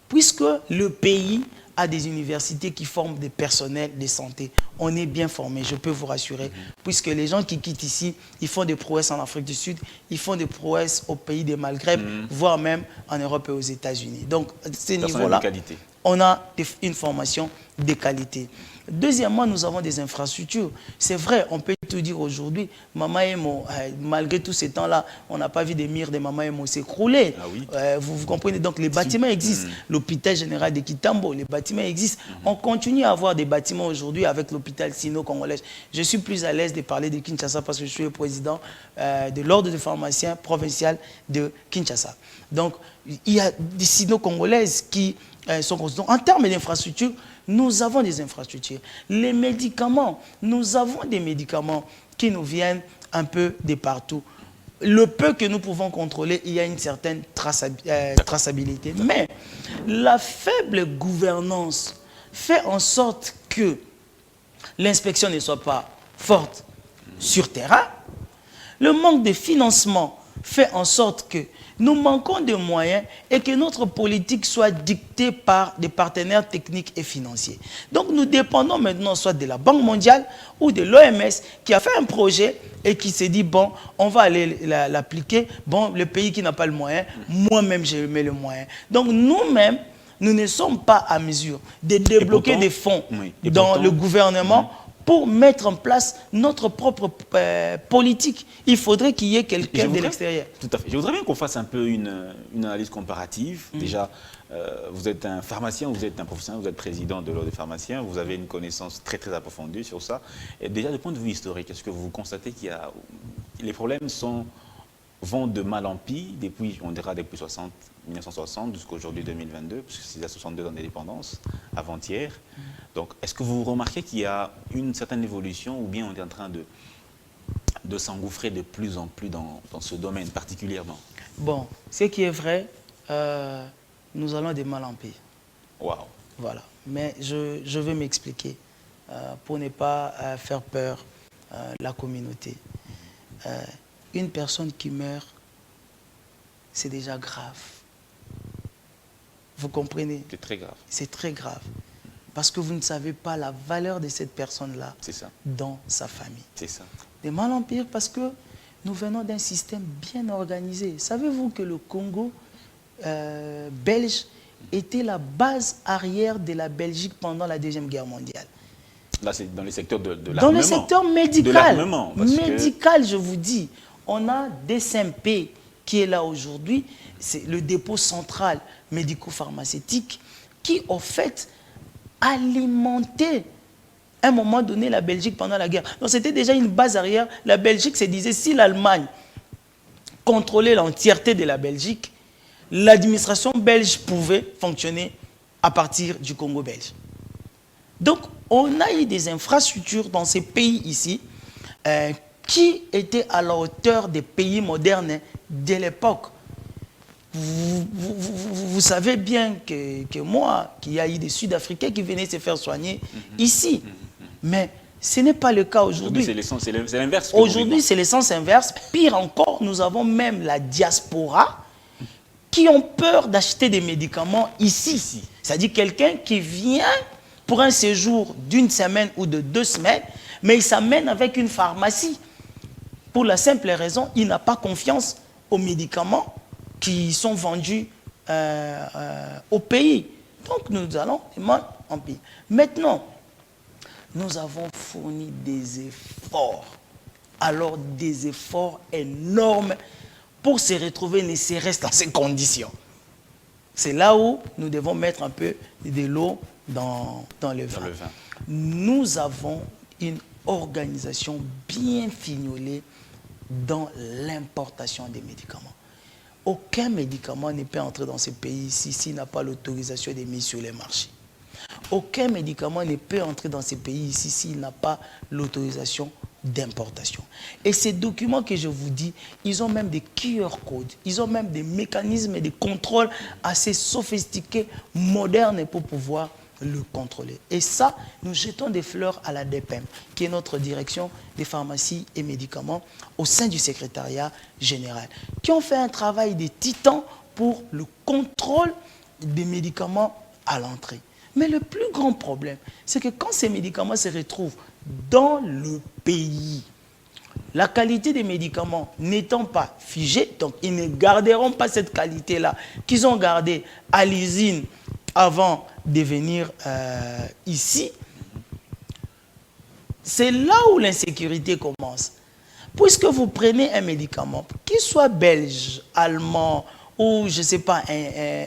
Puisque le pays a des universités qui forment des personnels de santé. On est bien formé, je peux vous rassurer. Puisque les gens qui quittent ici, ils font des prouesses en Afrique du Sud, ils font des prouesses au pays des Maghreb, voire même en Europe et aux États-Unis. Donc, à ce niveau-là, on a une formation de qualité. Deuxièmement, nous avons des infrastructures. C'est vrai, on peut tout dire aujourd'hui, Mama Emo, malgré tous ces temps-là, on n'a pas vu des murs de Mama Emo s'écrouler. Ah oui. Vous comprenez, donc les bâtiments existent. L'hôpital général de Kitambo, les bâtiments existent. On continue à avoir des bâtiments aujourd'hui avec l'hôpital sino-congolais. Je suis plus à l'aise de parler de Kinshasa parce que je suis le président de l'ordre des pharmaciens provincial de Kinshasa. Donc, il y a des sino-congolaises qui sont construites. En termes d'infrastructures, nous avons des infrastructures. Les médicaments, nous avons des médicaments qui nous viennent un peu de partout. Le peu que nous pouvons contrôler, il y a une certaine traçabilité. Mais la faible gouvernance fait en sorte que l'inspection ne soit pas forte sur terrain. Le manque de financement fait en sorte que nous manquons de moyens et que notre politique soit dictée par des partenaires techniques et financiers. Donc nous dépendons maintenant soit de la Banque mondiale ou de l'OMS qui a fait un projet et qui s'est dit, bon, on va aller l'appliquer. Bon, le pays qui n'a pas le moyen, moi-même, je mets le moyen. Donc nous-mêmes, nous ne sommes pas à mesure de débloquer des fonds dans le gouvernement pour mettre en place notre propre politique. Il faudrait qu'il y ait quelqu'un de l'extérieur. Tout à fait. Je voudrais bien qu'on fasse un peu une analyse comparative. Déjà, vous êtes un pharmacien, vous êtes un professionnel, vous êtes président de l'ordre des pharmaciens, vous avez une connaissance très très approfondie sur ça. Et déjà, du point de vue historique, est-ce que vous constatez qu'il y a... Les problèmes vont de mal en pis depuis, on dira, depuis 1960 jusqu'à aujourd'hui 2022, puisque c'est à 62 ans d'indépendance, avant-hier. Donc, est-ce que vous remarquez qu'il y a une certaine évolution ou bien on est en train de s'engouffrer de plus en plus dans ce domaine particulièrement? Bon, ce qui est vrai, nous allons de mal en pis. Waouh. Voilà. Mais je vais m'expliquer pour ne pas faire peur la communauté. Une personne qui meurt, c'est déjà grave. Vous comprenez? C'est très grave. C'est très grave. Parce que vous ne savez pas la valeur de cette personne-là dans sa famille. C'est ça. De mal en pire parce que nous venons d'un système bien organisé. Savez-vous que le Congo belge était la base arrière de la Belgique pendant la Deuxième Guerre mondiale? Là, c'est dans le secteur de l'armement. Dans le secteur médical. De l'armement. Médical, je vous dis. On a DSMP qui est là aujourd'hui. C'est le dépôt central médico-pharmaceutique qui, au fait, alimentait à un moment donné la Belgique pendant la guerre. Donc c'était déjà une base arrière. La Belgique se disait, si l'Allemagne contrôlait l'entièreté de la Belgique, l'administration belge pouvait fonctionner à partir du Congo belge. Donc on a eu des infrastructures dans ces pays ici qui étaient à la hauteur des pays modernes de l'époque. Vous savez bien que moi, qu'il y a eu des Sud-Africains qui venaient se faire soigner ici. Mais ce n'est pas le cas aujourd'hui. C'est l'inverse. Aujourd'hui, c'est le sens inverse. Pire encore, nous avons même la diaspora qui ont peur d'acheter des médicaments ici. C'est-à-dire quelqu'un qui vient pour un séjour d'une semaine ou de 2 semaines, mais il s'amène avec une pharmacie. Pour la simple raison, il n'a pas confiance aux médicaments qui sont vendus au pays. Donc nous allons mal en pire. Maintenant, nous avons fourni des efforts, alors des efforts énormes pour se retrouver ne serait-ce dans ces conditions. C'est là où nous devons mettre un peu de l'eau dans le vin. Nous avons une organisation bien fignolée dans l'importation des médicaments. Aucun médicament ne peut entrer dans ce pays s'il n'a pas l'autorisation de mise sur les marchés. Aucun médicament ne peut entrer dans ces pays ici s'il n'a pas l'autorisation d'importation. Et ces documents que je vous dis, ils ont même des QR codes, ils ont même des mécanismes de contrôle assez sophistiqués, modernes pour pouvoir le contrôler. Et ça, nous jetons des fleurs à la DPEM, qui est notre direction des pharmacies et médicaments au sein du secrétariat général, qui ont fait un travail de titan pour le contrôle des médicaments à l'entrée. Mais le plus grand problème, c'est que quand ces médicaments se retrouvent dans le pays, la qualité des médicaments n'étant pas figée, donc ils ne garderont pas cette qualité-là qu'ils ont gardée à l'usine avant de venir ici. C'est là où l'insécurité commence. Puisque vous prenez un médicament, qu'il soit belge, allemand ou je ne sais pas,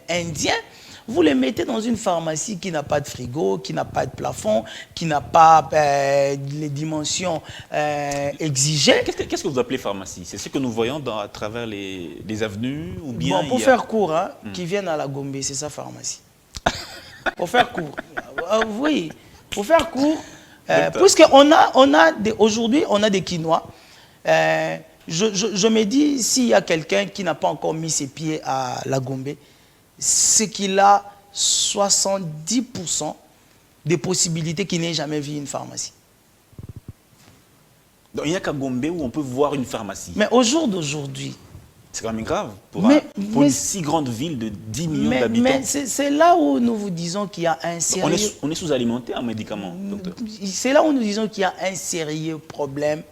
indien, vous le mettez dans une pharmacie qui n'a pas de frigo, qui n'a pas de plafond, qui n'a pas les dimensions exigées. Qu'est-ce que vous appelez pharmacie? C'est ce que nous voyons à travers les avenues ou bien bon, pour faire court, hein, qui viennent à la Gombe, c'est ça pharmacie. Pour faire court. Oui, pour faire court, puisqu'on aujourd'hui, on a des quinois. Je me dis, s'il y a quelqu'un qui n'a pas encore mis ses pieds à la Gombe, c'est qu'il a 70% des possibilités qu'il n'ait jamais vu une pharmacie. Donc il n'y a qu'à Gombe où on peut voir une pharmacie. Mais au jour d'aujourd'hui... C'est quand même grave pour une si grande ville de 10 millions d'habitants. Mais c'est là où nous vous disons qu'il y a un sérieux... On est sous-alimenté en médicaments, docteur. C'est là où nous disons qu'il y a un sérieux problème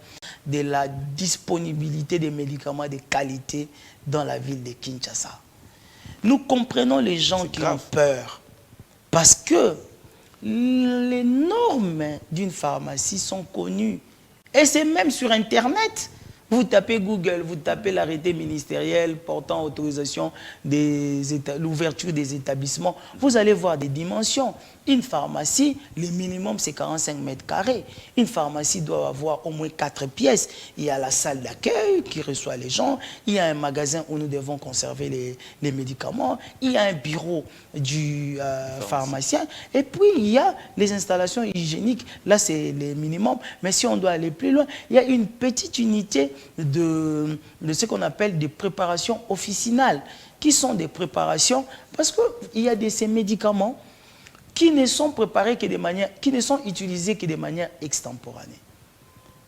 de la disponibilité des médicaments de qualité dans la ville de Kinshasa. Nous comprenons les gens qui ont peur parce que les normes d'une pharmacie sont connues. Et c'est même sur Internet. Vous tapez Google, vous tapez l'arrêté ministériel portant autorisation de l'ouverture des établissements. Vous allez voir des dimensions. Une pharmacie, le minimum, c'est 45 mètres carrés. Une pharmacie doit avoir au moins 4 pièces. Il y a la salle d'accueil qui reçoit les gens. Il y a un magasin où nous devons conserver les médicaments. Il y a un bureau du pharmacien. Et puis, il y a les installations hygiéniques. Là, c'est le minimum. Mais si on doit aller plus loin, il y a une petite unité de ce qu'on appelle des préparations officinales, qui sont des préparations, parce qu'il y a ces médicaments qui ne sont préparés que de manière, qui ne sont utilisés que de manière extemporanée.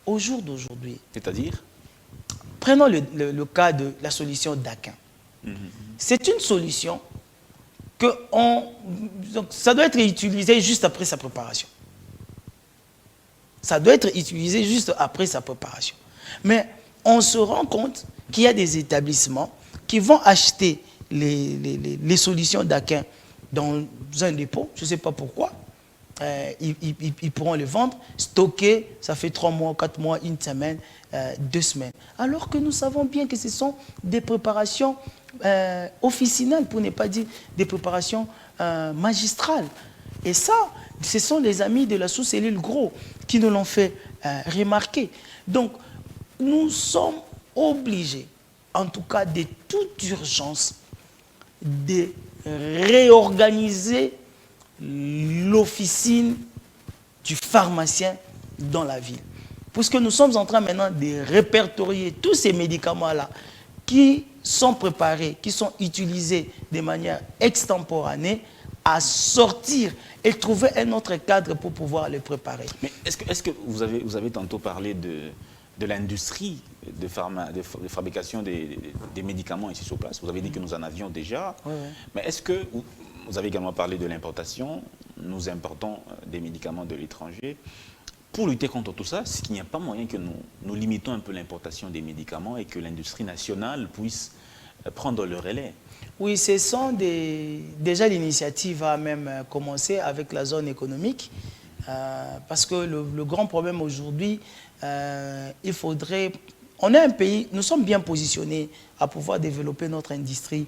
Au jour d'aujourd'hui, c'est-à-dire, prenons le cas de la solution d'Aquin. C'est une solution que ça doit être utilisé juste après sa préparation. Ça doit être utilisé juste après sa préparation. Mais on se rend compte qu'il y a des établissements qui vont acheter les solutions d'Aquin dans un dépôt, je ne sais pas pourquoi. Ils pourront les vendre, stocker, ça fait 3 mois, 4 mois, 1 semaine, 2 semaines. Alors que nous savons bien que ce sont des préparations officinales, pour ne pas dire des préparations magistrales. Et ça, ce sont les amis de la sous-cellule Gros qui nous l'ont fait remarquer. Donc, nous sommes obligés, en tout cas de toute urgence, de réorganiser l'officine du pharmacien dans la ville. Puisque nous sommes en train maintenant de répertorier tous ces médicaments-là qui sont préparés, qui sont utilisés de manière extemporanée, à sortir et trouver un autre cadre pour pouvoir les préparer. Mais est-ce que vous avez tantôt parlé de l'industrie de fabrication des médicaments ici sur place? Vous avez dit que nous en avions déjà. Oui. Mais est-ce que vous avez également parlé de l'importation? Nous importons des médicaments de l'étranger. Pour lutter contre tout ça, est-ce qu'il n'y a pas moyen que nous limitons un peu l'importation des médicaments et que l'industrie nationale puisse prendre le relais? Oui, ce sont déjà l'initiative a même commencé avec la zone économique. Parce que le grand problème aujourd'hui, il faudrait... On est un pays, nous sommes bien positionnés à pouvoir développer notre industrie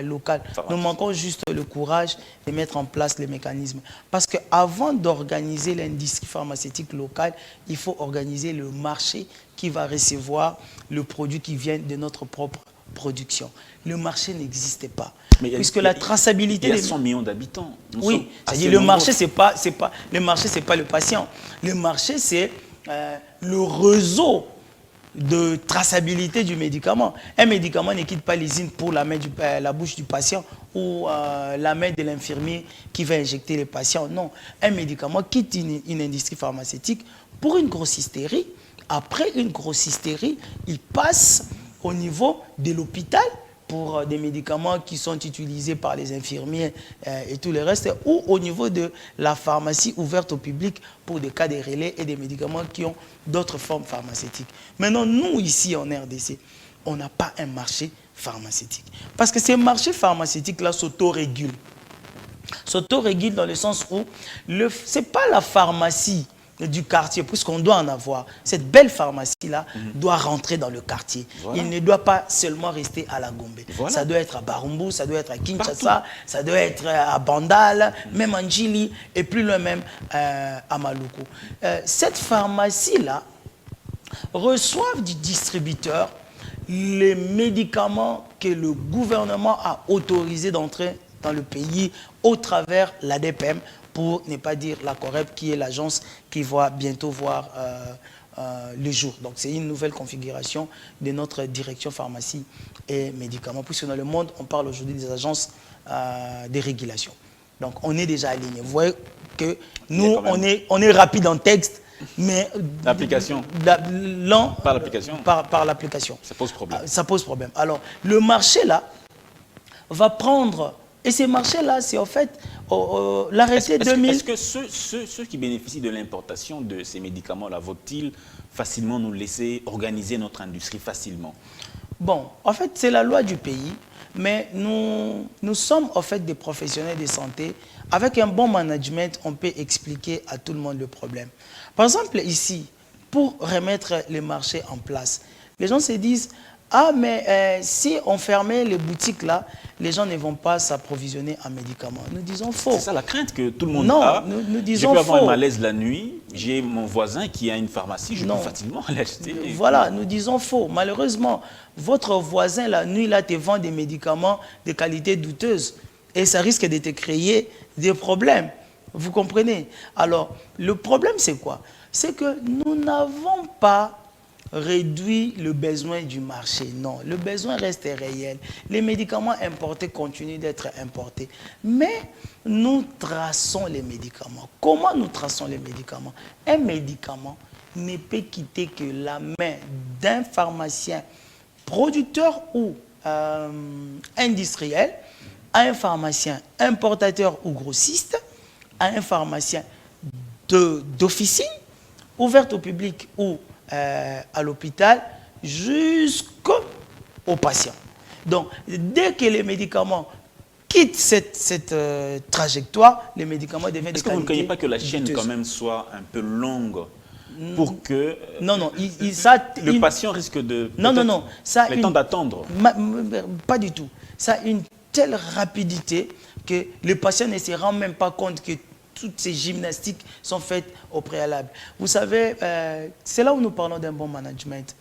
locale. Nous manquons juste le courage de mettre en place les mécanismes. Parce qu'avant d'organiser l'industrie pharmaceutique locale, il faut organiser le marché qui va recevoir le produit qui vient de notre propre production. Le marché n'existait pas. Puisque la traçabilité... Il y a 100 millions d'habitants. Oui, c'est-à-dire le marché, c'est pas le patient. Le marché, c'est le réseau de traçabilité du médicament. Un médicament ne quitte pas l'usine pour la bouche du patient ou la main de l'infirmier qui va injecter les patients. Non, un médicament quitte une industrie pharmaceutique pour une grossisterie. Après une grossisterie, il passe au niveau de l'hôpital pour des médicaments qui sont utilisés par les infirmiers et tout le reste, ou au niveau de la pharmacie ouverte au public pour des cas de relais et des médicaments qui ont d'autres formes pharmaceutiques. Maintenant, nous, ici en RDC, on n'a pas un marché pharmaceutique. Parce que ces marchés pharmaceutiques-là s'autorégulent. S'autorégulent dans le sens où ce n'est pas la pharmacie du quartier, puisqu'on doit en avoir. Cette belle pharmacie-là doit rentrer dans le quartier. Voilà. Il ne doit pas seulement rester à la Gombe. Voilà. Ça doit être à Barumbu, ça doit être à Kinshasa, ça doit être à Bandal, même en Djili, et plus loin même à Maluku. Cette pharmacie-là reçoit du distributeur les médicaments que le gouvernement a autorisé d'entrer dans le pays au travers l'ADPM, pour ne pas dire la COREP, qui est l'agence qui va bientôt voir le jour. Donc c'est une nouvelle configuration de notre direction pharmacie et médicaments, puisque dans le monde, on parle aujourd'hui des agences de régulation. Donc on est déjà aligné. Vous voyez que nous, on est rapide en texte, mais l'application lent par l'application. Par l'application. Ça pose problème. Ça pose problème. Alors, le marché, là, va prendre... Et ces marchés-là, c'est en fait l'arrêté 2000... Est-ce que ceux qui bénéficient de l'importation de ces médicaments-là vont-ils facilement nous laisser organiser notre industrie facilement? Bon, en fait, c'est la loi du pays, mais nous sommes en fait des professionnels de santé. Avec un bon management, on peut expliquer à tout le monde le problème. Par exemple, ici, pour remettre les marchés en place, les gens se disent... Ah, mais si on fermait les boutiques là, les gens ne vont pas s'approvisionner en médicaments. Nous disons faux. C'est ça la crainte que tout le monde a. Non, nous disons faux. Je peux avoir un malaise la nuit, j'ai mon voisin qui a une pharmacie, je peux facilement l'acheter. Voilà, nous disons faux. Malheureusement, votre voisin la nuit là te vend des médicaments de qualité douteuse et ça risque de te créer des problèmes. Vous comprenez? Alors, le problème c'est quoi? C'est que nous n'avons pas réduit le besoin du marché. Non, le besoin reste réel. Les médicaments importés continuent d'être importés. Mais nous traçons les médicaments. Comment nous traçons les médicaments? Un médicament ne peut quitter que la main d'un pharmacien producteur ou industriel, à un pharmacien importateur ou grossiste, à un pharmacien d'officine, ouverte au public ou à l'hôpital, jusqu'au patient. Donc, dès que les médicaments quittent cette trajectoire, les médicaments deviennent de qualité. Est-ce que vous ne croyez pas que la chaîne quand même soit un peu longue pour que le patient risque de... Non. Ça le temps d'attendre. Pas du tout. Ça a une telle rapidité que le patient ne se rend même pas compte que toutes ces gymnastiques sont faites au préalable. Vous savez, c'est là où nous parlons d'un bon management.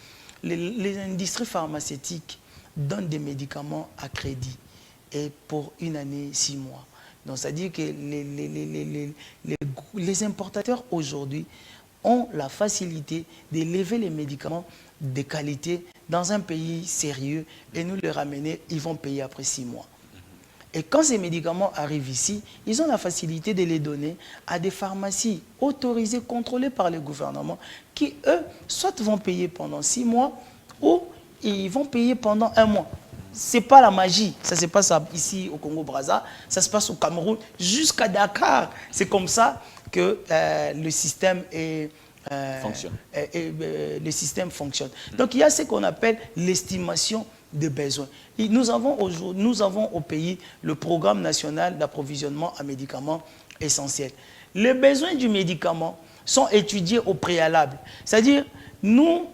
Les industries pharmaceutiques donnent des médicaments à crédit et pour 1 année, 6 mois. Donc, c'est-à-dire que les importateurs aujourd'hui ont la facilité de lever les médicaments de qualité dans un pays sérieux et nous les ramener, ils vont payer après 6 mois. Et quand ces médicaments arrivent ici, ils ont la facilité de les donner à des pharmacies autorisées, contrôlées par le gouvernement, qui, eux, soit vont payer pendant 6 mois ou ils vont payer pendant 1 mois. Ce n'est pas la magie. Ça se passe ici au Congo-Brazza, ça se passe au Cameroun, jusqu'à Dakar. C'est comme ça que le système fonctionne. Donc, il y a ce qu'on appelle l'estimation des besoins. Et nous avons au pays le programme national d'approvisionnement en médicaments essentiels. Les besoins du médicament sont étudiés au préalable. C'est-à-dire, nous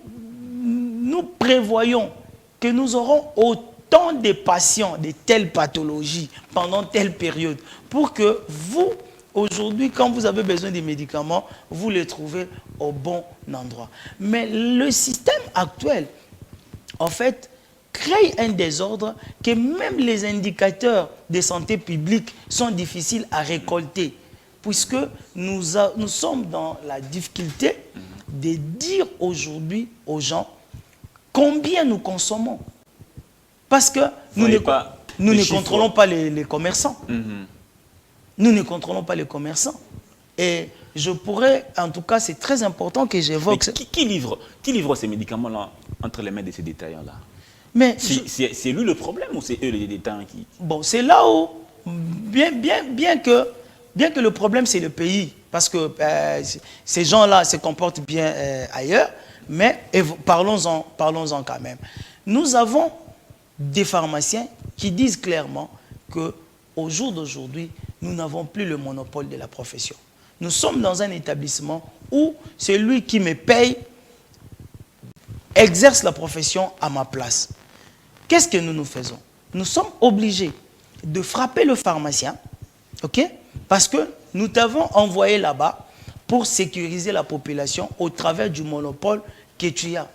prévoyons que nous aurons autant de patients de telles pathologies pendant telle période pour que vous, aujourd'hui, quand vous avez besoin des médicaments, vous les trouvez au bon endroit. Mais le système actuel, en fait, crée un désordre que même les indicateurs de santé publique sont difficiles à récolter, puisque nous sommes dans la difficulté de dire aujourd'hui aux gens combien nous consommons. Parce que nous ne contrôlons pas les commerçants. Nous ne contrôlons pas les commerçants. Et je pourrais, en tout cas, c'est très important que j'évoque... Qui livre ces médicaments-là entre les mains de ces détaillants-là? Mais c'est lui le problème ou c'est eux les détaillants qui... Bon, c'est là où, bien que le problème c'est le pays, parce que ces gens-là se comportent bien ailleurs, mais parlons-en quand même. Nous avons des pharmaciens qui disent clairement qu'au jour d'aujourd'hui, nous n'avons plus le monopole de la profession. Nous sommes dans un établissement où celui qui me paye exerce la profession à ma place. Qu'est-ce que nous faisons? Nous sommes obligés de frapper le pharmacien, ok? Parce que nous t'avons envoyé là-bas pour sécuriser la population au travers du monopole que tu as.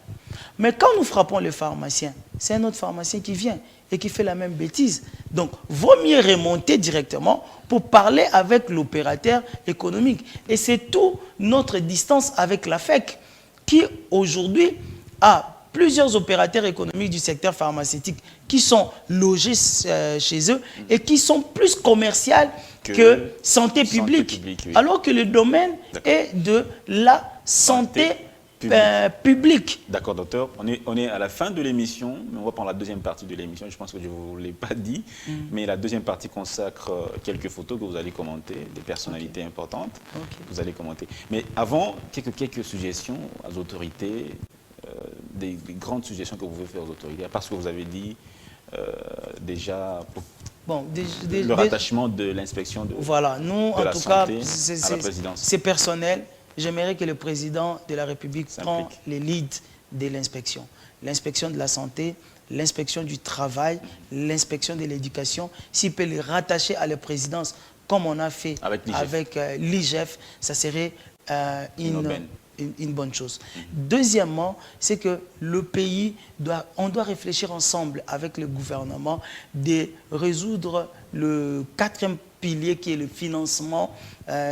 Mais quand nous frappons le pharmacien, c'est un autre pharmacien qui vient et qui fait la même bêtise. Donc, vaut mieux remonter directement pour parler avec l'opérateur économique. Et c'est tout notre distance avec la FEC qui, aujourd'hui, a plusieurs opérateurs économiques du secteur pharmaceutique qui sont logés chez eux et qui sont plus commerciaux que santé publique. Oui. Alors que le domaine est de la santé publique. D'accord, docteur. On est à la fin de l'émission, mais on va prendre la deuxième partie de l'émission. Je pense que je ne vous l'ai pas dit, mais la deuxième partie consacre quelques photos que vous allez commenter, des personnalités importantes. Vous allez commenter. Mais avant, quelques suggestions aux autorités, des grandes suggestions que vous pouvez faire aux autorités, parce que vous avez dit déjà le rattachement de l'inspection de voilà, nous, de en la tout santé cas, à la présidence. C'est personnel. J'aimerais que le président de la République prenne les leads de l'inspection. L'inspection de la santé, l'inspection du travail, l'inspection de l'éducation. S'il peut les rattacher à la présidence, comme on a fait avec l'IGF, ça serait une bonne chose. Deuxièmement, c'est que le pays, on doit réfléchir ensemble avec le gouvernement de résoudre le quatrième pilier qui est le financement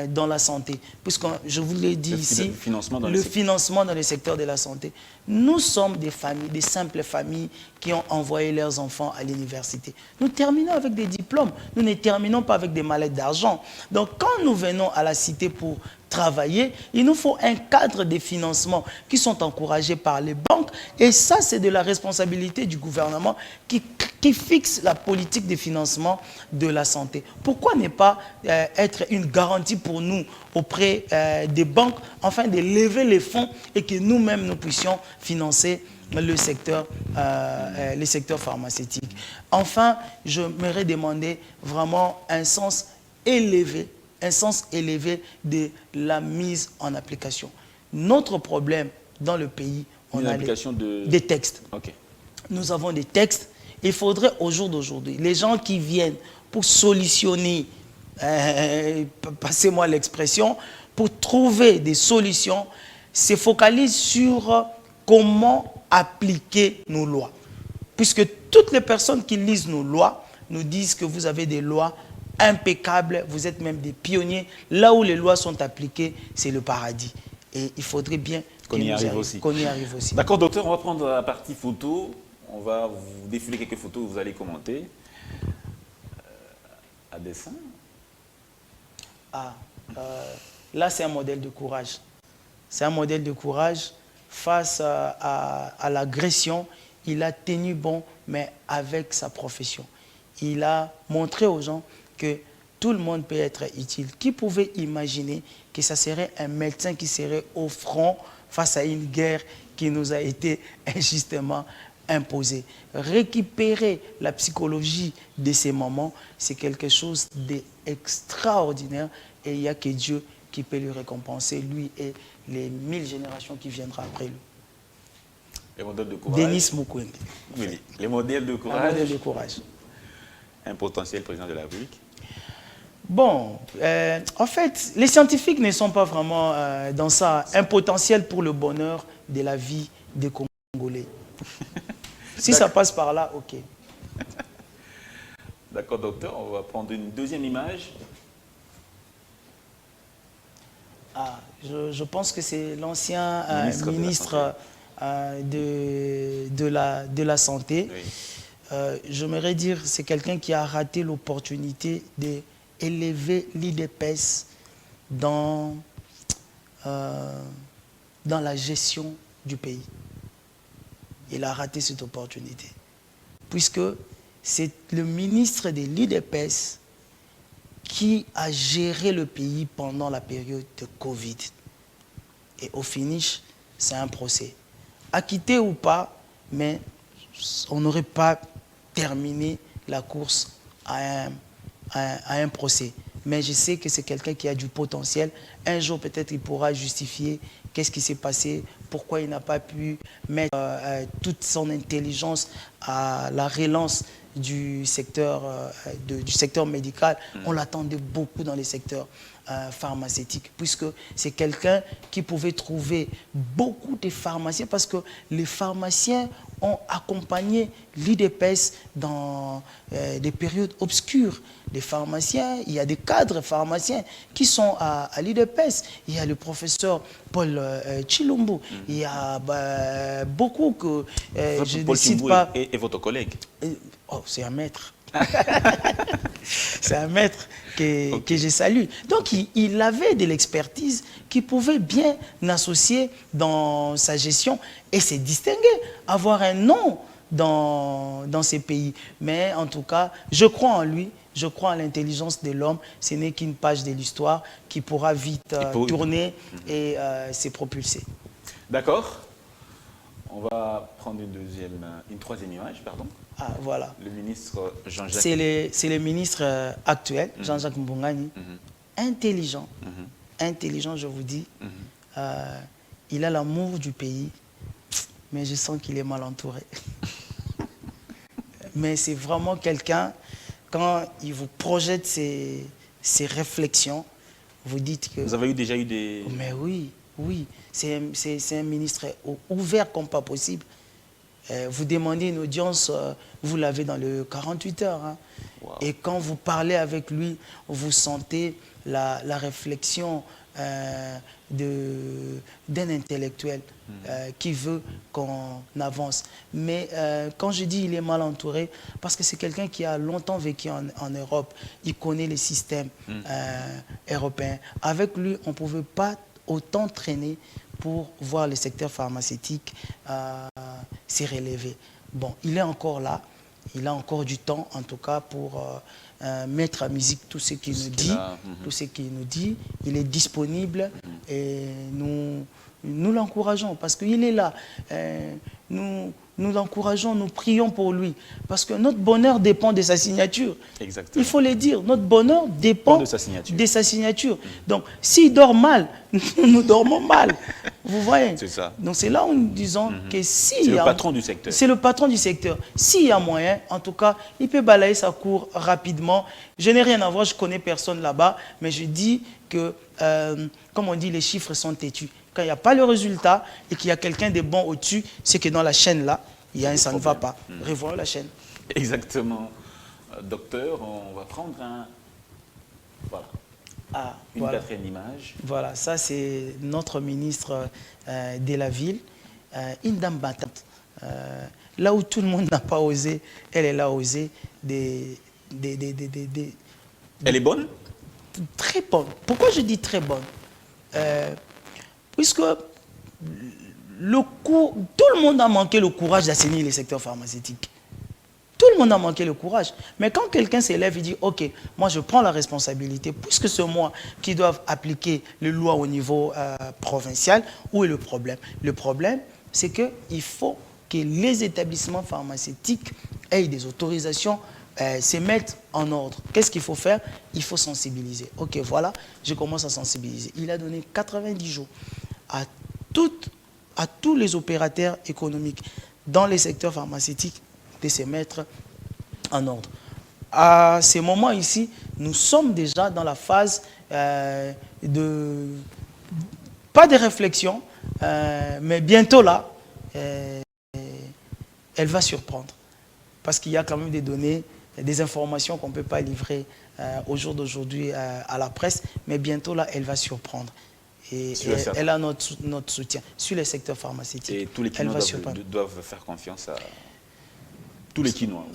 dans la santé. Puisque je vous l'ai dit ici, le financement dans le secteur de la santé. Nous sommes des familles, des simples familles qui ont envoyé leurs enfants à l'université. Nous terminons avec des diplômes. Nous ne terminons pas avec des mallettes d'argent. Donc quand nous venons à la cité pour travailler, il nous faut un cadre de financement qui sont encouragés par les banques. Et ça, c'est de la responsabilité du gouvernement qui fixe la politique de financement de la santé. Pourquoi ne pas être une garantie pour nous auprès des banques, afin de lever les fonds et que nous-mêmes, nous puissions financer le secteur pharmaceutique. Enfin, je m'aurais demandé vraiment un sens élevé de la mise en application. Notre problème dans le pays, on a des textes. Nous avons des textes. Il faudrait au jour d'aujourd'hui, les gens qui viennent pour solutionner, passez-moi l'expression, pour trouver des solutions, se focalisent sur comment appliquer nos lois. Puisque toutes les personnes qui lisent nos lois nous disent que vous avez des lois impeccables, vous êtes même des pionniers. Là où les lois sont appliquées, c'est le paradis. Et il faudrait bien qu'on y arrive aussi. D'accord, docteur, on va prendre la partie photo. On va vous défiler quelques photos que vous allez commenter. À dessin. Là, c'est un modèle de courage. C'est un modèle de courage face à l'agression. Il a tenu bon, mais avec sa profession. Il a montré aux gens que tout le monde peut être utile. Qui pouvait imaginer que ça serait un médecin qui serait au front face à une guerre qui nous a été injustement imposée? Récupérer la psychologie de ces moments, c'est quelque chose d'extraordinaire et il n'y a que Dieu qui peut lui récompenser, lui et les 1000 générations qui viendront après lui. Les modèles de courage. Denis Mukwege. Oui, les modèles de courage. Un modèle de courage. Un potentiel président de la République. Bon, en fait, les scientifiques ne sont pas vraiment dans ça. Un potentiel pour le bonheur de la vie des Congolais. Si ça passe par là, ok. D'accord, docteur. On va prendre une deuxième image. Je pense que c'est l'ancien ministre de la santé. Oui. J'aimerais dire c'est quelqu'un qui a raté l'opportunité d'élever l'IDPES dans la gestion du pays. Il a raté cette opportunité. Puisque c'est le ministre de l'IDPES qui a géré le pays pendant la période de Covid. Et au finish, c'est un procès. Acquitté ou pas, mais on n'aurait pas terminé la course à un procès. Mais je sais que c'est quelqu'un qui a du potentiel. Un jour, peut-être, il pourra justifier qu'est-ce qui s'est passé, pourquoi il n'a pas pu mettre toute son intelligence à la relance du secteur médical. On l'attendait beaucoup dans les secteurs pharmaceutiques, puisque c'est quelqu'un qui pouvait trouver beaucoup de pharmaciens, parce que les pharmaciens ont accompagné l'IDPES dans des périodes obscures. Les pharmaciens, il y a des cadres pharmaciens qui sont à l'IDPES. Il y a le professeur Paul Chilumbu. Il y a beaucoup que je ne décide pas. Et votre collègue? Oh, c'est un maître. C'est un maître que je salue. Donc, il avait de l'expertise qui pouvait bien associer dans sa gestion et se distinguer, avoir un nom dans ces pays. Mais en tout cas, je crois en lui, je crois en l'intelligence de l'homme. Ce n'est qu'une page de l'histoire qui pourra vite tourner et se propulser. D'accord. On va prendre une troisième image, pardon. Ah, voilà. Le ministre Jean-Jacques. C'est le ministre actuel, Jean-Jacques Mbongani. Intelligent. Intelligent, je vous dis. Il a l'amour du pays, mais je sens qu'il est mal entouré. Mais c'est vraiment quelqu'un, quand il vous projette ses réflexions, vous dites que... Vous avez déjà eu des... Mais oui, oui. C'est un ministre ouvert comme pas possible. Vous demandez une audience, vous l'avez dans le 48 heures. Hein. Wow. Et quand vous parlez avec lui, vous sentez la réflexion d'un intellectuel qui veut qu'on avance. Mais quand je dis il est mal entouré, parce que c'est quelqu'un qui a longtemps vécu en Europe, il connaît les systèmes européens. Avec lui, on ne pouvait pas autant traîner pour voir le secteur pharmaceutique s'y relever. Bon, il est encore là, il a encore du temps, en tout cas, pour mettre à musique tout ce qu'il nous dit. Tout ce qu'il nous dit, il est disponible et nous l'encourageons parce qu'il est là. Nous l'encourageons, nous prions pour lui. Parce que notre bonheur dépend de sa signature. Exactement. Il faut le dire, notre bonheur dépend de sa signature. Donc, s'il dort mal, nous dormons mal. Vous voyez? C'est ça. Donc, c'est là où nous disons que si... C'est le patron du secteur. C'est le patron du secteur. S'il y a moyen, en tout cas, il peut balayer sa cour rapidement. Je n'ai rien à voir, je ne connais personne là-bas, mais je dis que, comme on dit, les chiffres sont têtus. Quand il n'y a pas le résultat et qu'il y a quelqu'un de bon au-dessus, c'est que dans la chaîne là, il y a un ça ne va pas. Revoyons la chaîne. Exactement. Docteur, on va prendre un... Voilà. Ah, une quatrième image. Voilà, ça c'est notre ministre de la ville, une dame battante. Là où tout le monde n'a pas osé, elle a osé. Elle est bonne? Très bonne. Pourquoi je dis très bonne? Puisque tout le monde a manqué le courage d'assainir les secteurs pharmaceutiques. Tout le monde a manqué le courage. Mais quand quelqu'un s'élève et dit « Ok, moi je prends la responsabilité, puisque c'est moi qui dois appliquer les lois au niveau provincial, où est le problème ?» Le problème, c'est qu'il faut que les établissements pharmaceutiques aient des autorisations, se mettent en ordre. Qu'est-ce qu'il faut faire? Il faut sensibiliser. Ok, voilà, je commence à sensibiliser. Il a donné 90 jours à tous les opérateurs économiques dans les secteurs pharmaceutiques de se mettre en ordre. À ce moment ici, nous sommes déjà dans la phase pas de réflexion, mais bientôt là, elle va surprendre. Parce qu'il y a quand même des données, des informations qu'on ne peut pas livrer au jour d'aujourd'hui à la presse, mais bientôt là, elle va surprendre. Et elle a notre soutien sur les secteurs pharmaceutiques. Et tous les Quinois doivent faire confiance à... Tous les Quinois.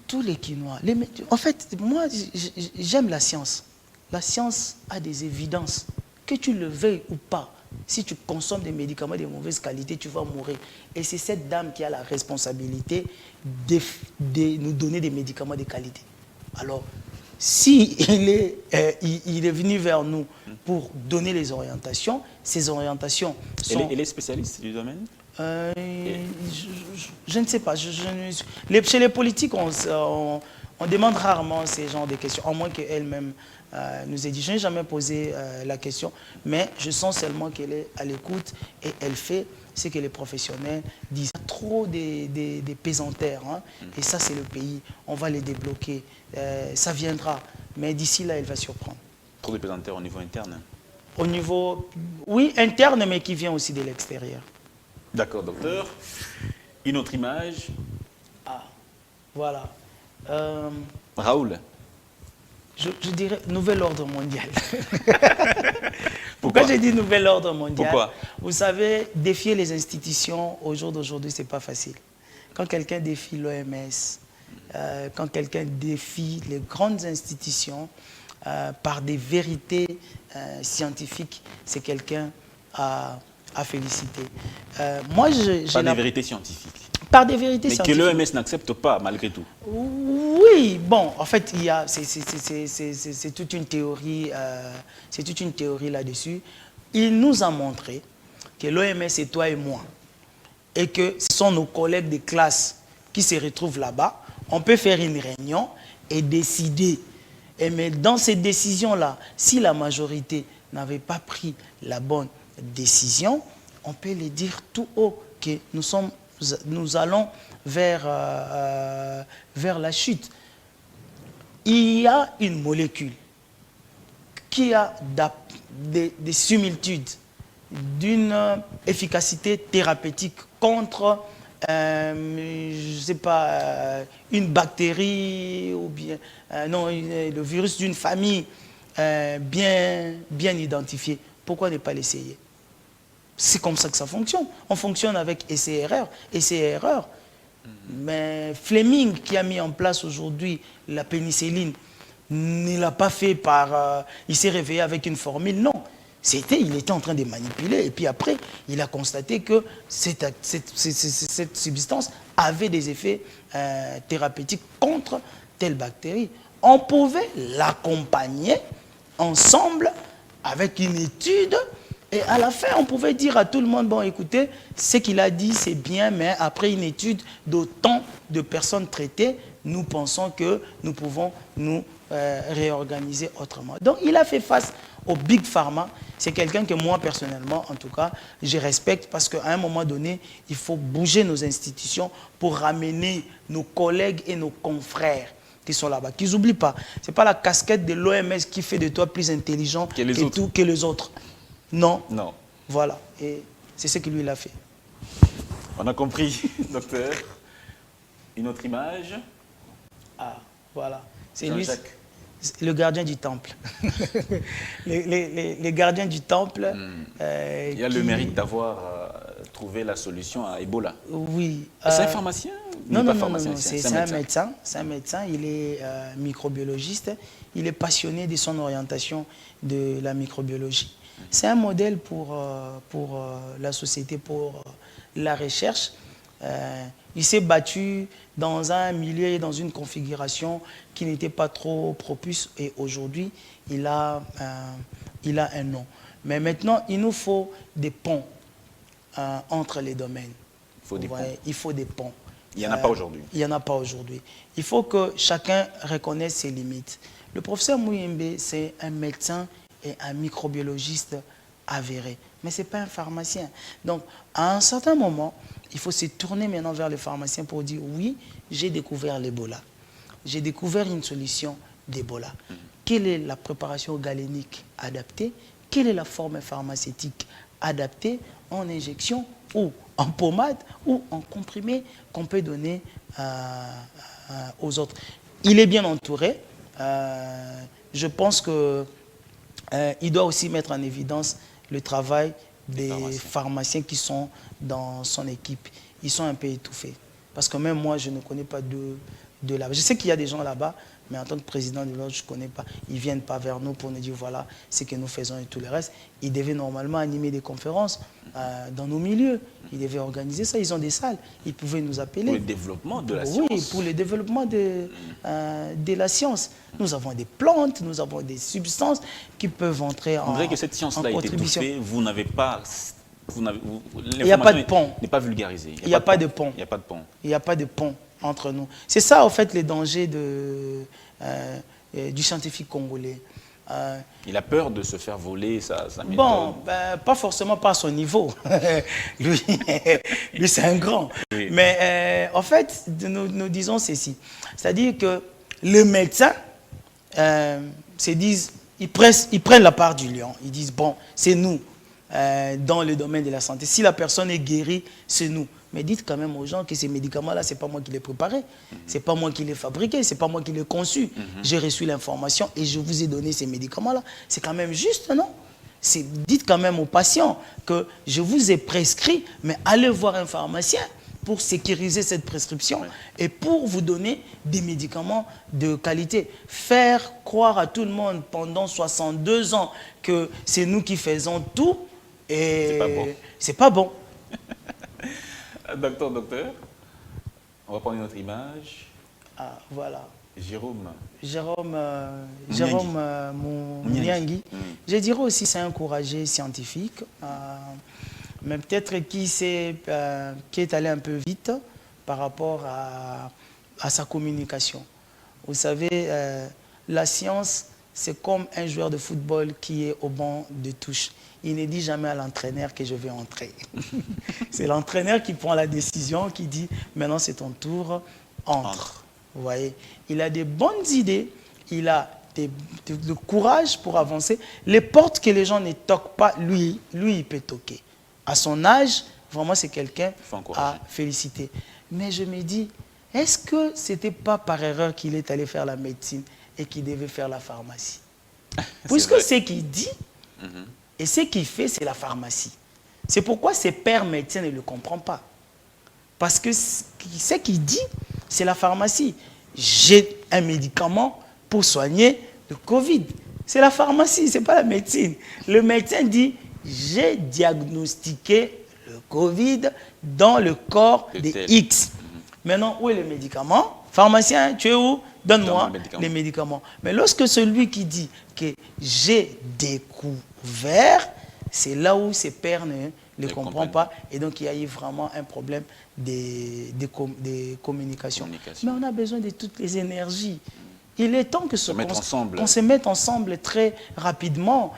Tous les Quinois. En fait, moi, j'aime la science. La science a des évidences. Que tu le veuilles ou pas, si tu consommes des médicaments de mauvaise qualité, tu vas mourir. Et c'est cette dame qui a la responsabilité de nous donner des médicaments de qualité. Alors, si il est venu vers nous pour donner les orientations, ces orientations sont... Elle est spécialiste du domaine? Je ne sais pas. Chez les politiques, on demande rarement ces genres de questions, à moins qu'elle-même nous ait dit. Je n'ai jamais posé la question, mais je sens seulement qu'elle est à l'écoute et elle fait ce que les professionnels disent. Il y a trop des pesanteurs, hein, et ça, c'est le pays. On va les débloquer. Ça viendra, mais d'ici là, elle va surprendre. Trop de pesanteurs au niveau interne? Au niveau, oui, interne, mais qui vient aussi de l'extérieur. D'accord, docteur. Une autre image. Ah, voilà. Raoul. Je dirais nouvel ordre mondial. Pourquoi j'ai dit nouvel ordre mondial? Pourquoi? Vous savez, défier les institutions au jour d'aujourd'hui, ce n'est pas facile. Quand quelqu'un défie l'OMS, quand quelqu'un défie les grandes institutions par des vérités scientifiques, c'est quelqu'un à féliciter. Moi, par des vérités scientifiques. Par des vérités scientifiques. Mais que l'OMS n'accepte pas, malgré tout. Oui, bon, en fait, c'est toute une théorie, là-dessus. Il nous a montré que l'OMS, c'est toi et moi, et que ce sont nos collègues de classe qui se retrouvent là-bas. On peut faire une réunion et décider. Mais dans ces décisions-là, si la majorité n'avait pas pris la bonne décision, on peut les dire tout haut que nous allons vers la chute. Il y a une molécule qui a des similitudes d'une efficacité thérapeutique contre, je ne sais pas, une bactérie ou bien le virus d'une famille bien identifiée. Pourquoi ne pas l'essayer? C'est comme ça que ça fonctionne. On fonctionne avec essai-erreur. Essai-erreur. Mais Fleming, qui a mis en place aujourd'hui la pénicilline, ne l'a pas fait par... il s'est réveillé avec une formule. Non. Il était en train de manipuler. Et puis après, il a constaté que cette substance avait des effets thérapeutiques contre telle bactérie. On pouvait l'accompagner ensemble avec une étude. Et à la fin, on pouvait dire à tout le monde, bon, écoutez, ce qu'il a dit, c'est bien, mais après une étude d'autant de personnes traitées, nous pensons que nous pouvons nous réorganiser autrement. Donc, il a fait face au Big Pharma. C'est quelqu'un que moi, personnellement, en tout cas, je respecte parce qu'à un moment donné, il faut bouger nos institutions pour ramener nos collègues et nos confrères qui sont là-bas. Qu'ils n'oublient pas. Ce n'est pas la casquette de l'OMS qui fait de toi plus intelligent que les autres. Non. Non. Voilà. Et c'est ce que lui, il a fait. On a compris, docteur. Une autre image. Ah, voilà. C'est lui, le gardien du temple. les gardiens du temple. Il y a le mérite d'avoir trouvé la solution à Ebola. Oui. C'est un pharmacien? Non, c'est un médecin. C'est un médecin. Il est microbiologiste. Il est passionné de son orientation de la microbiologie. C'est un modèle pour la société, pour la recherche. Il s'est battu dans un milieu et dans une configuration qui n'était pas trop propice. Et aujourd'hui, il a un nom. Mais maintenant, il nous faut des ponts entre les domaines. Il faut des ponts. Il n'y en a pas aujourd'hui. Il n'y en a pas aujourd'hui. Il faut que chacun reconnaisse ses limites. Le professeur Muyembe, c'est un médecin et un microbiologiste avéré. Mais ce n'est pas un pharmacien. Donc, à un certain moment, il faut se tourner maintenant vers le pharmacien pour dire, oui, j'ai découvert l'Ebola. J'ai découvert une solution d'Ebola. Quelle est la préparation galénique adaptée? Quelle est la forme pharmaceutique adaptée en injection ou en pommade ou en comprimé qu'on peut donner aux autres? Il est bien entouré. Je pense que il doit aussi mettre en évidence le travail des pharmaciens qui sont dans son équipe. Ils sont un peu étouffés. Parce que même moi, je ne connais pas de là-bas. Je sais qu'il y a des gens là-bas, mais en tant que président de l'ordre, je ne connais pas. Ils ne viennent pas vers nous pour nous dire voilà ce que nous faisons et tout le reste. Ils devaient normalement animer des conférences dans nos milieux. Ils devaient organiser ça. Ils ont des salles. Ils pouvaient nous appeler. Pour le développement de la science. Oui, pour le développement de la science. Nous avons des plantes, nous avons des substances qui peuvent entrer en contribution. On dirait que cette science-là est étouffée. Vous n'avez pas... Il n'y a pas de pont. N'est pas vulgarisé. Il n'y a pas de pont. Il n'y a pas de pont. Il n'y a pas de pont entre nous. C'est ça, en fait, les dangers du scientifique congolais. Il a peur de se faire voler sa méthode. Bon, pas forcément par son niveau. lui, c'est un grand. Oui. Mais en fait, nous disons ceci. C'est-à-dire que les médecins se disent, ils prennent la part du lion. Ils disent, bon, c'est nous. Dans le domaine de la santé. Si la personne est guérie, c'est nous. Mais dites quand même aux gens que ces médicaments-là, ce n'est pas moi qui les ai préparés, ce n'est pas moi qui les ai fabriqués, ce n'est pas moi qui les ai conçus. J'ai reçu l'information et je vous ai donné ces médicaments-là. C'est quand même juste, non? Dites quand même aux patients que je vous ai prescrit, mais allez voir un pharmacien pour sécuriser cette prescription et pour vous donner des médicaments de qualité. Faire croire à tout le monde pendant 62 ans que c'est nous qui faisons tout, et c'est pas bon. Docteur, on va prendre une autre image. Ah, voilà. Jérôme Mouniangui. Je dirais aussi c'est un encouragé scientifique, mais peut-être qui est allé un peu vite par rapport à sa communication. Vous savez, la science, c'est comme un joueur de football qui est au banc de touche. Il ne dit jamais à l'entraîneur que je vais entrer. C'est l'entraîneur qui prend la décision, qui dit « maintenant c'est ton tour, entre ». Vous voyez, il a des bonnes idées, il a le courage pour avancer. Les portes que les gens ne toquent pas, lui il peut toquer. À son âge, vraiment c'est quelqu'un à féliciter. Mais je me dis, est-ce que ce n'était pas par erreur qu'il est allé faire la médecine et qu'il devait faire la pharmacie? Puisque ce qu'il dit et ce qu'il fait, c'est la pharmacie. C'est pourquoi ses pères médecins ne le comprennent pas. Parce que ce qu'il dit, c'est la pharmacie. J'ai un médicament pour soigner le Covid. C'est la pharmacie, ce n'est pas la médecine. Le médecin dit, j'ai diagnostiqué le Covid dans le corps des X. Maintenant, où est le médicament? Pharmacien, tu es où? Donne-moi les médicaments. Mais lorsque celui qui dit que j'ai découvert, c'est là où ses pères ne le comprennent pas. Et donc, il y a eu vraiment un problème de communication. Mais on a besoin de toutes les énergies. Il est temps que qu'on se mette ensemble très rapidement.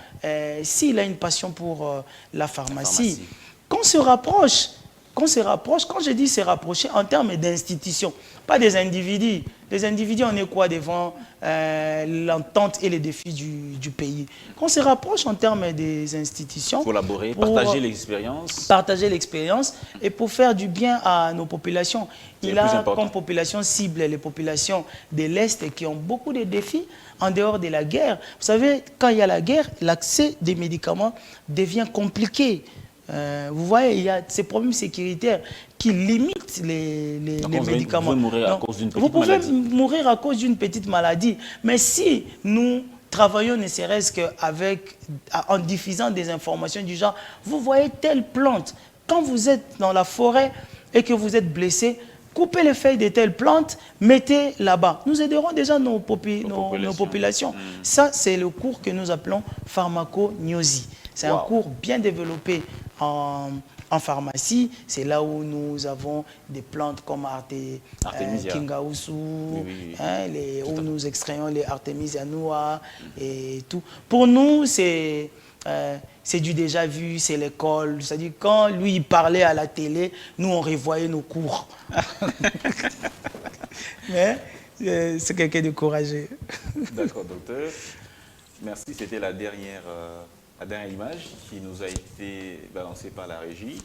S'il a une passion pour la pharmacie, qu'on se rapproche. Quand je dis se rapprocher en termes d'institutions, pas des individus. Les individus, on est quoi devant l'entente et les défis du pays? Qu'on se rapproche en termes des institutions. Collaborer, partager l'expérience. Partager l'expérience et pour faire du bien à nos populations. Il a comme population cible les populations de l'Est qui ont beaucoup de défis en dehors de la guerre. Vous savez, quand il y a la guerre, l'accès des médicaments devient compliqué. Vous voyez, il y a ces problèmes sécuritaires qui limitent les médicaments. Vous pouvez mourir à cause d'une petite maladie. Mais si nous travaillons ne serait-ce qu'en diffusant des informations du genre, vous voyez telle plante, quand vous êtes dans la forêt et que vous êtes blessé, coupez les feuilles de telle plante, mettez là-bas. Nous aiderons déjà nos populations. Ça, c'est le cours que nous appelons pharmacognosie. C'est un cours bien développé en pharmacie. C'est là où nous avons des plantes comme Kingausu, où nous extrayons les Artemisia noa et tout. Pour nous, c'est du déjà vu, c'est l'école. C'est-à-dire quand lui il parlait à la télé, nous on revoyait nos cours. Mais c'est quelqu'un de courageux. D'accord, docteur. Merci, c'était la dernière image qui nous a été balancée par la régie.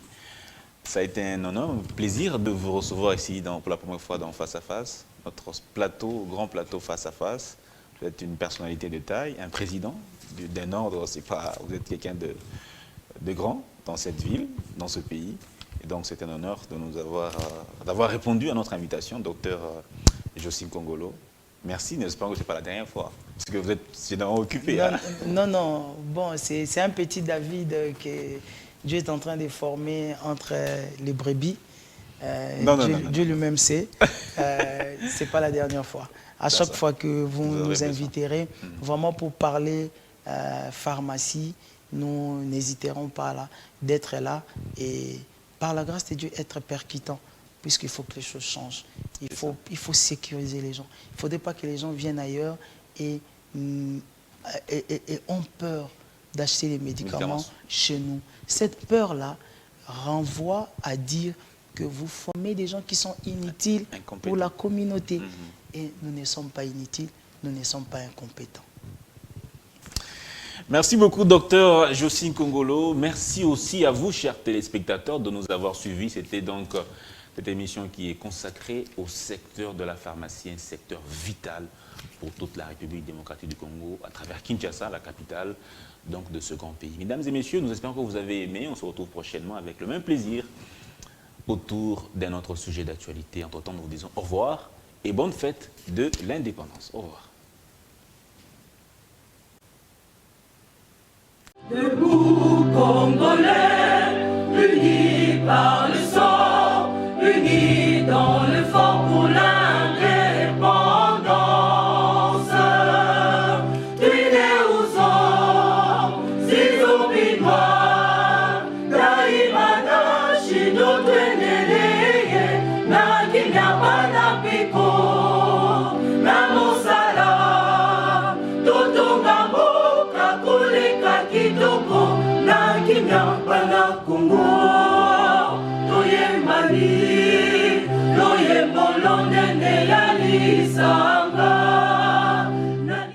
Ça a été un honneur, un plaisir de vous recevoir ici pour la première fois dans Face à Face, notre grand plateau Face à Face. Vous êtes une personnalité de taille, un président d'un ordre, c'est pas, vous êtes quelqu'un de grand dans cette ville, dans ce pays. Et donc, c'est un honneur de nous d'avoir répondu à notre invitation, docteur Jocelyne Kongolo. Merci, n'espérons que ce n'est pas la dernière fois, parce que vous êtes généralement occupé. Non, Hein? non. Bon, c'est un petit David que Dieu est en train de former entre les brebis. Dieu lui-même sait. Ce n'est pas la dernière fois. À chaque fois que vous nous inviterez, vraiment pour parler pharmacie, nous n'hésiterons pas d'être là et par la grâce de Dieu être percutant, puisqu'il faut que les choses changent. Il faut sécuriser les gens. Il ne faudrait pas que les gens viennent ailleurs et ont peur d'acheter les médicaments chez nous. Cette peur-là renvoie à dire que vous formez des gens qui sont inutiles pour la communauté. Et nous ne sommes pas inutiles, nous ne sommes pas incompétents. Merci beaucoup, docteur Jocelyne Kongolo. Merci aussi à vous, chers téléspectateurs, de nous avoir suivis. C'était donc cette émission qui est consacrée au secteur de la pharmacie, un secteur vital pour toute la République démocratique du Congo, à travers Kinshasa, la capitale donc, de ce grand pays. Mesdames et messieurs, nous espérons que vous avez aimé. On se retrouve prochainement avec le même plaisir autour d'un autre sujet d'actualité. Entre-temps, nous vous disons au revoir et bonne fête de l'indépendance. Au revoir. Debout, Congolais, unis par le sang, unis dans le fort pour l'indépendance. Tués aux hommes, si oublie-moi, Daïmana, Chido, Tueneleye, Nakinyabana, Piko, Namosala, Totongambo, Kakulika, Kitoko, Nakinyabana, Kongo, Toye Mali, Toye Bolonde, Neyalisa.